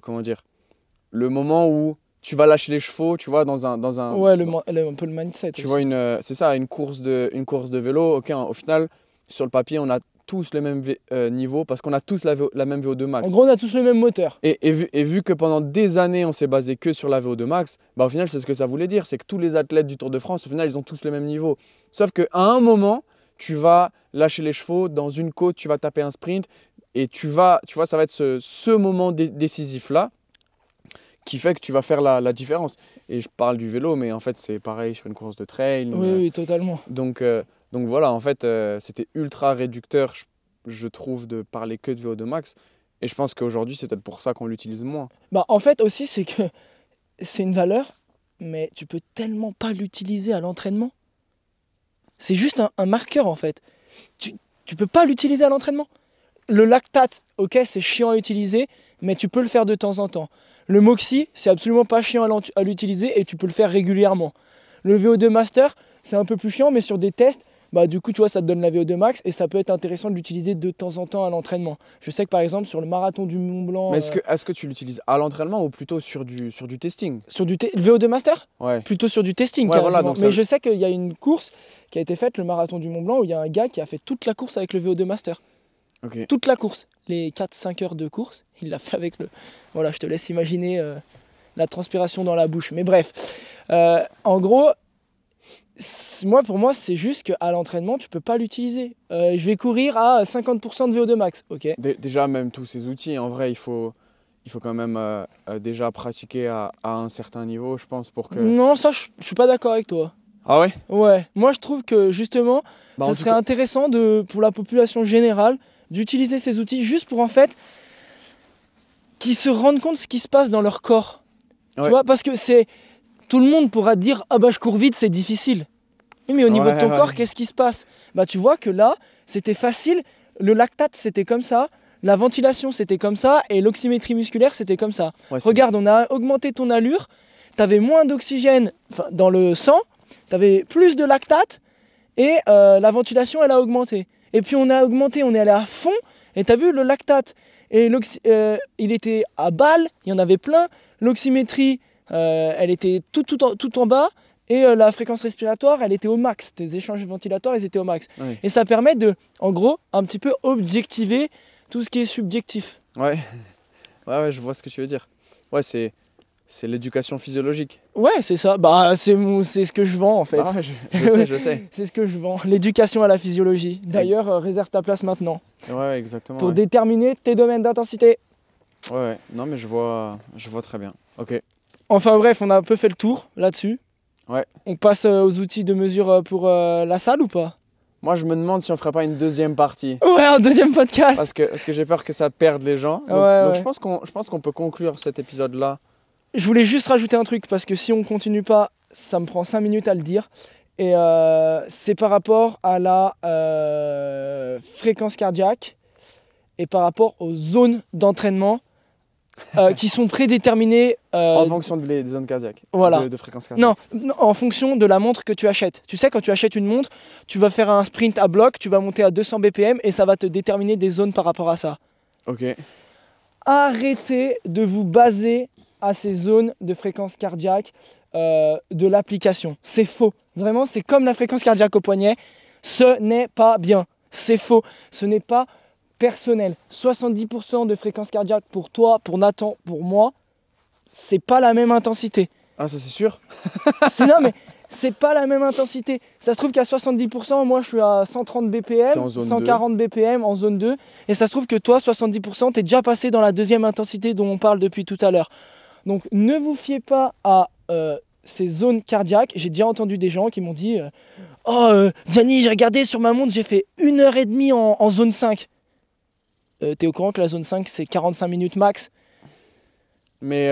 moment où tu vas lâcher les chevaux, tu vois, dans un... Ouais, un peu le mindset. Tu vois, c'est ça, une course de vélo. Ok, au final, sur le papier, on a tous le même niveau parce qu'on a tous la même VO2 max. En gros, on a tous le même moteur. Et vu que pendant des années, on s'est basé que sur la VO2 max, au final, c'est ce que ça voulait dire. C'est que tous les athlètes du Tour de France, au final, ils ont tous le même niveau. Sauf qu'à un moment, tu vas lâcher les chevaux dans une côte, tu vas taper un sprint et tu vois, ça va être ce moment décisif-là qui fait que tu vas faire la différence. Et je parle du vélo, mais en fait, c'est pareil sur une course de trail. Oui, totalement. Donc voilà, en fait, c'était ultra réducteur, je trouve, de parler que de VO2 max. Et je pense qu'aujourd'hui, c'est peut-être pour ça qu'on l'utilise moins. En fait, aussi, c'est que c'est une valeur, mais tu peux tellement pas l'utiliser à l'entraînement. C'est juste un marqueur en fait. Tu peux pas l'utiliser à l'entraînement. Le lactate, ok, c'est chiant à utiliser, mais tu peux le faire de temps en temps. Le Moxy, c'est absolument pas chiant à l'utiliser et tu peux le faire régulièrement. Le VO2 Master, c'est un peu plus chiant, mais sur des tests, bah, du coup, tu vois, ça te donne la VO2 max et ça peut être intéressant de l'utiliser de temps en temps à l'entraînement. Je sais que par exemple, sur le marathon du Mont Blanc. Mais est-ce que tu l'utilises à l'entraînement ou plutôt sur du testing? Le VO2 Master? Ouais. Plutôt sur du testing, ouais, voilà, donc mais je sais qu'il y a une course qui a été faite, le marathon du Mont Blanc, où il y a un gars qui a fait toute la course avec le VO2 Master. Okay. Toute la course, les 4-5 heures de course, il l'a fait avec le... Voilà, je te laisse imaginer la transpiration dans la bouche. Mais bref, en gros, pour moi, c'est juste qu'à l'entraînement, tu peux pas l'utiliser. Je vais courir à 50% de VO2 max, ok. Déjà, même tous ces outils, en vrai, il faut quand même déjà pratiquer à un certain niveau, je pense, pour que... Non, ça, je suis pas d'accord avec toi. Ah ouais? Ouais, moi je trouve que justement, ça serait intéressant pour la population générale d'utiliser ces outils juste pour en fait qu'ils se rendent compte de ce qui se passe dans leur corps. Ouais. Tu vois, parce que tout le monde pourra dire ah bah je cours vite, c'est difficile. Oui, mais au niveau de ton corps, qu'est-ce qui se passe? Bah tu vois que là, c'était facile, le lactate c'était comme ça, la ventilation c'était comme ça et l'oxymétrie musculaire c'était comme ça. Ouais, regarde, on a augmenté ton allure, t'avais moins d'oxygène dans le sang, t'avais plus de lactate et la ventilation elle a augmenté. Et puis on a augmenté, on est allé à fond et t'as vu le lactate et il était à balle, il y en avait plein. L'oxymétrie elle était tout en bas et la fréquence respiratoire elle était au max. Tes échanges ventilatoires ils étaient au max. Oui. Et ça permet de, en gros, un petit peu objectiver tout ce qui est subjectif. Ouais, je vois ce que tu veux dire. Ouais, c'est l'éducation physiologique. Ouais, c'est ça. Bah, c'est ce que je vends en fait. Ah ouais, je sais. C'est ce que je vends. L'éducation à la physiologie. D'ailleurs, réserve ta place maintenant. Ouais, exactement. Pour déterminer tes domaines d'intensité. Ouais, non mais je vois très bien. Ok. Enfin bref, on a un peu fait le tour là-dessus. Ouais. On passe aux outils de mesure pour la salle ou pas? Moi, je me demande si on ferait pas une deuxième partie. Ouais, un deuxième podcast. Parce que j'ai peur que ça perde les gens. Donc je pense qu'on peut conclure cet épisode-là. Je voulais juste rajouter un truc, parce que si on continue pas, ça me prend 5 minutes à le dire. Et c'est par rapport à la fréquence cardiaque et par rapport aux zones d'entraînement qui sont prédéterminées. En fonction des zones cardiaques, voilà. de fréquence cardiaque. Non, en fonction de la montre que tu achètes. Tu sais, quand tu achètes une montre, tu vas faire un sprint à bloc, tu vas monter à 200 BPM et ça va te déterminer des zones par rapport à ça. Ok. Arrêtez de vous baser à ces zones de fréquence cardiaque de l'application. C'est faux. Vraiment, c'est comme la fréquence cardiaque au poignet. Ce n'est pas bien. C'est faux. Ce n'est pas personnel. 70% de fréquence cardiaque pour toi, pour Nathan, pour moi, c'est pas la même intensité. Ah, ça c'est sûr. Non, mais c'est pas la même intensité. Ça se trouve qu'à 70%, moi je suis à 130 BPM, 140 BPM en zone 2. Et ça se trouve que toi, 70%, t'es déjà passé dans la deuxième intensité dont on parle depuis tout à l'heure. Donc ne vous fiez pas à ces zones cardiaques. J'ai déjà entendu des gens qui m'ont dit Gianni, j'ai regardé sur ma montre, j'ai fait 1h30 en zone 5. T'es au courant que la zone 5 c'est 45 minutes max? Mais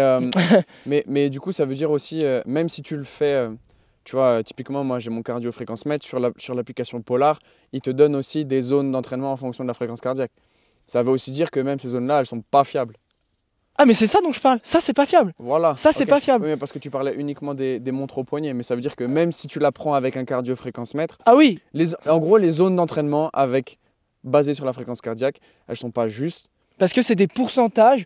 du coup ça veut dire aussi, même si tu le fais, tu vois, typiquement moi j'ai mon cardio-fréquence-mètre sur l'application Polar, il te donne aussi des zones d'entraînement en fonction de la fréquence cardiaque. Ça veut aussi dire que même ces zones-là, elles sont pas fiables. Ah mais c'est ça dont je parle, ça c'est pas fiable. Voilà. Ça c'est pas fiable. Oui, mais parce que tu parlais uniquement des montres au poignet, mais ça veut dire que même si tu la prends avec un cardio-fréquence-mètre, ah oui, en gros les zones d'entraînement basées sur la fréquence cardiaque, elles sont pas justes. Parce que c'est des pourcentages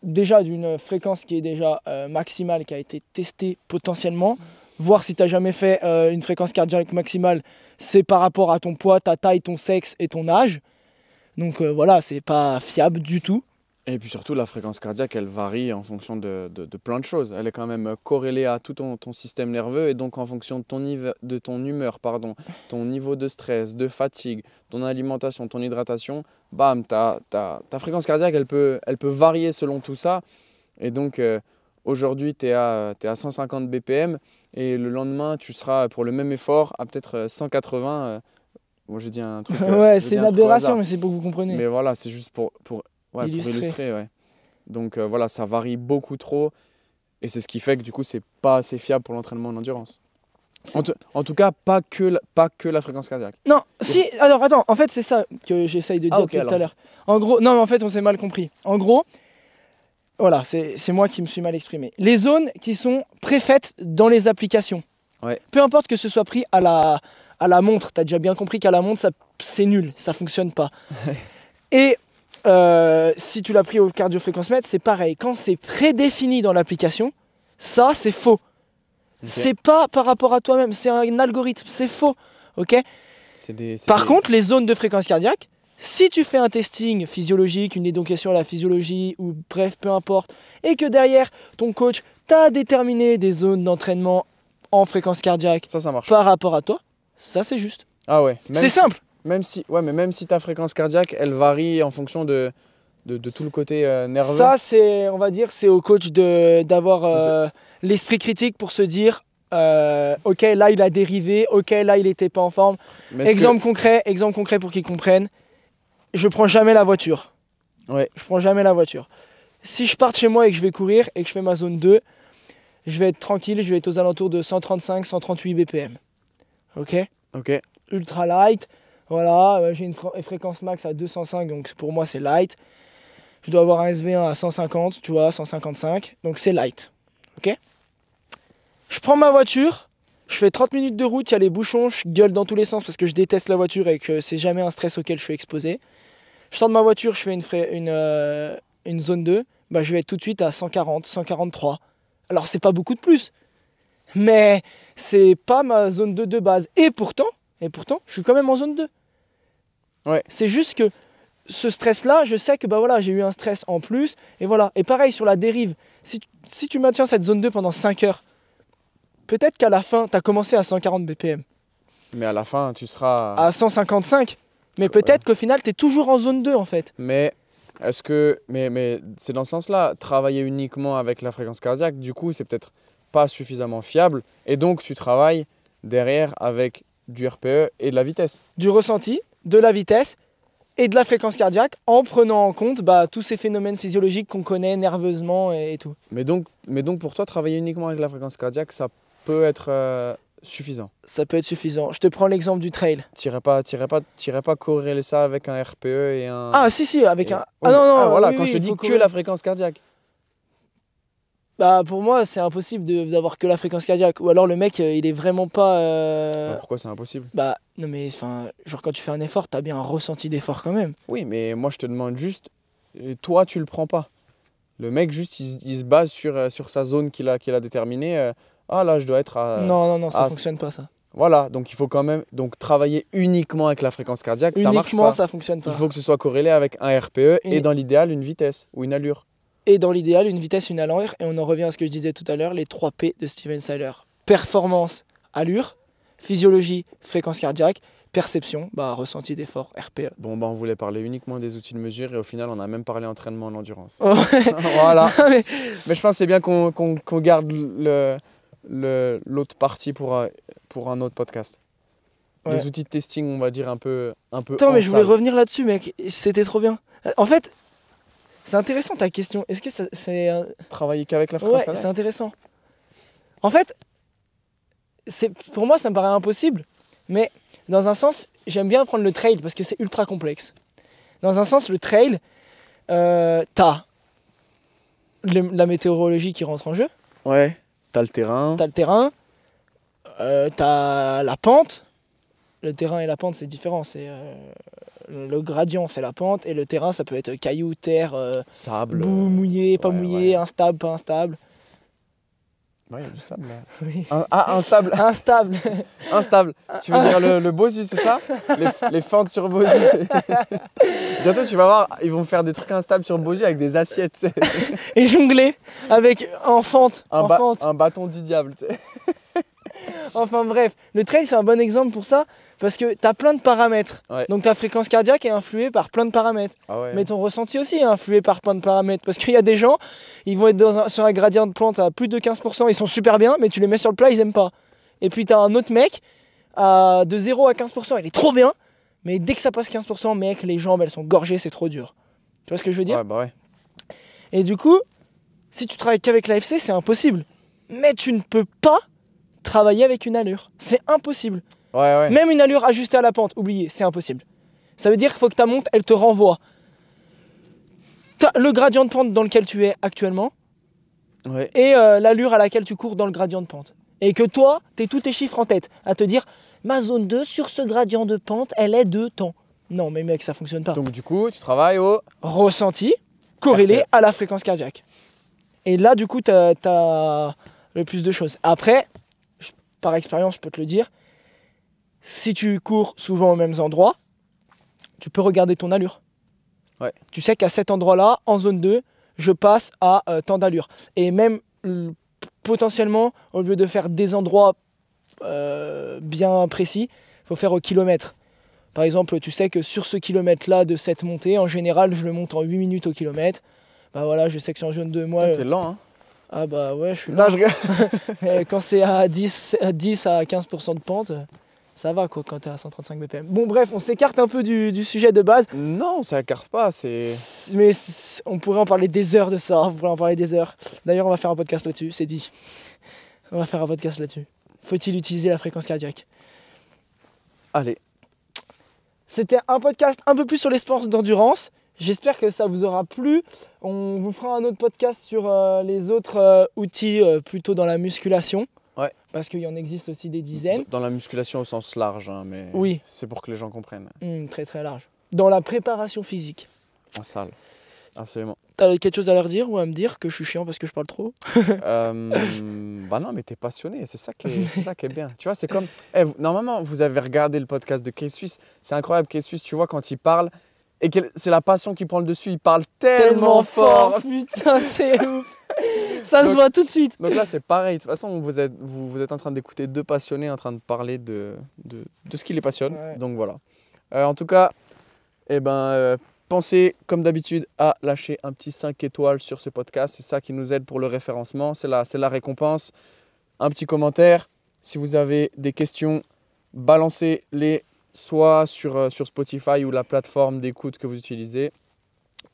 déjà d'une fréquence qui est déjà maximale, qui a été testée potentiellement. Voir si tu n'as jamais fait une fréquence cardiaque maximale, c'est par rapport à ton poids, ta taille, ton sexe et ton âge. Donc voilà, c'est pas fiable du tout. Et puis surtout, la fréquence cardiaque, elle varie en fonction de plein de choses. Elle est quand même corrélée à tout ton système nerveux et donc en fonction de ton humeur, ton niveau de stress, de fatigue, ton alimentation, ton hydratation, bam, ta fréquence cardiaque, elle peut varier selon tout ça. Et donc aujourd'hui, tu es à 150 BPM et le lendemain, tu seras pour le même effort à peut-être 180. Bon, j'ai dit un truc. Ouais, c'est une aberration, mais c'est pour que vous compreniez. Mais voilà, c'est juste pour illustrer, ouais. Donc voilà, ça varie beaucoup trop. Et c'est ce qui fait que du coup, c'est pas assez fiable pour l'entraînement en endurance. En tout cas, pas que la fréquence cardiaque. Non, si, alors attends, en fait c'est ça que j'essaye de dire tout à l'heure. En gros, non mais en fait on s'est mal compris. En gros, voilà, c'est moi qui me suis mal exprimé. Les zones qui sont préfaites dans les applications. Ouais. Peu importe que ce soit pris à la montre, t'as déjà bien compris qu'à la montre c'est nul, ça fonctionne pas. Et si tu l'as pris au cardio-fréquence-mètre, c'est pareil. Quand c'est prédéfini dans l'application, ça c'est faux. Okay. C'est pas par rapport à toi-même, c'est un algorithme, c'est faux, ok? Par contre, les zones de fréquence cardiaque, si tu fais un testing physiologique, une éducation à la physiologie, ou bref, peu importe, et que derrière, ton coach t'a déterminé des zones d'entraînement en fréquence cardiaque ça marche. Par rapport à toi, ça c'est juste. Ah ouais. C'est simple. Même si ta fréquence cardiaque, elle varie en fonction de tout le côté nerveux. Ça, c'est, on va dire, c'est au coach d'avoir l'esprit critique pour se dire ok, là il a dérivé, ok, là il n'était pas en forme. Exemple concret pour qu'ils comprennent, je prends jamais la voiture. Ouais. Je prends jamais la voiture. Si je pars de chez moi et que je vais courir et que je fais ma zone 2, je vais être tranquille, je vais être aux alentours de 135-138 BPM. Ok. Ultra light. Voilà, j'ai une fréquence max à 205, donc pour moi c'est light. Je dois avoir un SV1 à 150, tu vois, 155, donc c'est light. Ok. Je prends ma voiture, je fais 30 minutes de route, il y a les bouchons, je gueule dans tous les sens parce que je déteste la voiture et que c'est jamais un stress auquel je suis exposé. Je sors de ma voiture, je fais une zone 2, bah je vais être tout de suite à 140, 143. Alors c'est pas beaucoup de plus, mais c'est pas ma zone 2 de base. Et pourtant, je suis quand même en zone 2. Ouais. C'est juste que ce stress-là, je sais que bah voilà, j'ai eu un stress en plus. Et voilà. Et pareil sur la dérive, si tu maintiens cette zone 2 pendant 5 heures, peut-être qu'à la fin, tu as commencé à 140 BPM. Mais à la fin, tu seras à 155. Mais peut-être qu'au final, tu es toujours en zone 2 en fait. Mais est-ce que. Mais c'est dans ce sens-là, travailler uniquement avec la fréquence cardiaque, du coup, c'est peut-être pas suffisamment fiable. Et donc, tu travailles derrière avec du RPE et de la vitesse. Du ressenti, de la vitesse et de la fréquence cardiaque en prenant en compte tous ces phénomènes physiologiques qu'on connaît nerveusement et tout. Mais donc pour toi, travailler uniquement avec la fréquence cardiaque, ça peut être suffisant. Ça peut être suffisant. Je te prends l'exemple du trail. T'irais pas corréler ça avec un RPE et un... Ah si, avec un... Ah non, voilà, quand je te dis que la fréquence cardiaque. Bah pour moi, c'est impossible d'avoir que la fréquence cardiaque. Ou alors le mec, il est vraiment pas... Pourquoi c'est impossible? Bah non mais enfin, genre quand tu fais un effort, t'as bien un ressenti d'effort quand même. Oui, mais moi je te demande juste, toi tu le prends pas. Le mec juste, il se base sur sa zone qu'il a déterminée. Ah là, je dois être à... Non, ça fonctionne pas ça. Voilà, donc il faut quand même travailler uniquement avec la fréquence cardiaque, ça marche pas. Uniquement, ça fonctionne pas. Il faut que ce soit corrélé avec un RPE et dans l'idéal, une vitesse ou une allure. Et dans l'idéal, une vitesse, une allure. Et on en revient à ce que je disais tout à l'heure, les 3 P de Steven Seiler. Performance, allure, physiologie, fréquence cardiaque, perception, ressenti d'effort, RPE. Bon, on voulait parler uniquement des outils de mesure et au final, on a même parlé entraînement en endurance. Oh. Voilà. Mais je pense que c'est bien qu'on garde l'autre partie pour un autre podcast. Ouais. Les outils de testing, on va dire un peu. Attends, mais je voulais revenir là-dessus, mec. C'était trop bien. En fait, c'est intéressant ta question. Est-ce que c'est travailler qu'avec la fréquence cardiaque ? C'est intéressant. En fait, pour moi, ça me paraît impossible. Mais dans un sens, j'aime bien prendre le trail parce que c'est ultra complexe. Dans un sens, le trail, t'as la météorologie qui rentre en jeu. Ouais. T'as le terrain. T'as la pente. Le terrain et la pente, c'est différent. C'est le gradient, c'est la pente. Et le terrain, ça peut être cailloux, terre, sable, boue, mouillé, pas mouillé, instable, pas instable. Ouais, il y a du sable là. Oui. Instable. Instable. Tu veux dire le Bosu, c'est ça? Les fentes sur Bosu. Bientôt, tu vas voir, ils vont faire des trucs instables sur Bosu avec des assiettes. Et jongler avec en fente. Un bâton du diable, tu sais. Enfin bref, le trail c'est un bon exemple pour ça parce que tu as plein de paramètres. Ouais. Donc ta fréquence cardiaque est influée par plein de paramètres. Ah ouais. Mais ton ressenti aussi est influé par plein de paramètres. Parce qu'il y a des gens, ils vont être sur un gradient de pente à plus de 15%, ils sont super bien, mais tu les mets sur le plat, ils aiment pas. Et puis tu as un autre mec, de 0 à 15%, il est trop bien, mais dès que ça passe 15%, mec, les jambes elles sont gorgées, c'est trop dur. Tu vois ce que je veux dire? Ouais, bah ouais. Et du coup, Si tu travailles qu'avec l'AFC, c'est impossible. Mais tu ne peux pas travailler avec une allure. C'est impossible. Ouais. Même une allure ajustée à la pente, oubliez, c'est impossible. Ça veut dire qu'il faut que ta montre, elle te renvoie le gradient de pente dans lequel tu es actuellement et l'allure à laquelle tu cours dans le gradient de pente. Et que toi, tu aies tous tes chiffres en tête, à te dire, ma zone 2 sur ce gradient de pente, elle est de temps. Non, mais mec, ça fonctionne pas. Donc du coup, tu travailles au ressenti corrélé à la fréquence cardiaque. Et là, du coup, tu as le plus de choses. Après, par expérience, je peux te le dire, si tu cours souvent aux mêmes endroits, tu peux regarder ton allure. Ouais. Tu sais qu'à cet endroit-là, en zone 2, je passe à tant d'allure. Et même potentiellement, au lieu de faire des endroits bien précis, il faut faire au kilomètre. Par exemple, tu sais que sur ce kilomètre-là de cette montée, en général, je le monte en 8 minutes au kilomètre. Bah voilà, je sais que sur un zone 2, moi... T'es lent, hein. Ah bah ouais, je suis là. Là, je regarde. Quand c'est à 10 à 15% de pente, ça va quoi, quand t'es à 135 BPM. Bon bref, on s'écarte un peu du sujet de base. Non, ça s'écarte pas, Mais on pourrait en parler des heures de ça, on pourrait en parler des heures. D'ailleurs, on va faire un podcast là-dessus, c'est dit. On va faire un podcast là-dessus. Faut-il utiliser la fréquence cardiaque? Allez. C'était un podcast un peu plus sur les sports d'endurance. J'espère que ça vous aura plu. On vous fera un autre podcast sur les autres outils plutôt dans la musculation. Ouais. Parce qu'il y en existe aussi des dizaines. Dans la musculation au sens large, hein, mais oui. C'est pour que les gens comprennent. Très très large. Dans la préparation physique. En salle, absolument. T'as quelque chose à leur dire ou à me dire que je suis chiant parce que je parle trop? Bah non, mais t'es passionné, c'est ça qui est bien. Tu vois, c'est comme... normalement, vous avez regardé le podcast de K-Suisse. C'est incroyable, K-Suisse, tu vois, quand il parle, et c'est la passion qui prend le dessus. Il parle tellement fort. Putain, c'est ouf. Ça se voit tout de suite. Donc là, c'est pareil. De toute façon, vous êtes en train d'écouter deux passionnés en train de parler de ce qui les passionne. Ouais. Donc voilà. En tout cas, pensez, comme d'habitude, à lâcher un petit 5 étoiles sur ce podcast. C'est ça qui nous aide pour le référencement. C'est la récompense. Un petit commentaire. Si vous avez des questions, balancez-les soit sur Spotify ou la plateforme d'écoute que vous utilisez,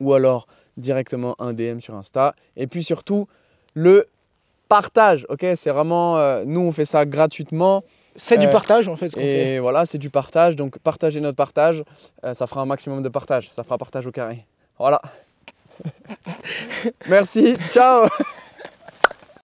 ou alors directement un DM sur Insta. Et puis surtout, le partage. Ok, c'est vraiment... nous, on fait ça gratuitement. C'est du partage en fait ce qu'on fait. Et voilà, c'est du partage. Donc partagez notre partage. Ça fera un maximum de partage. Ça fera partage au carré. Voilà. Merci. Ciao.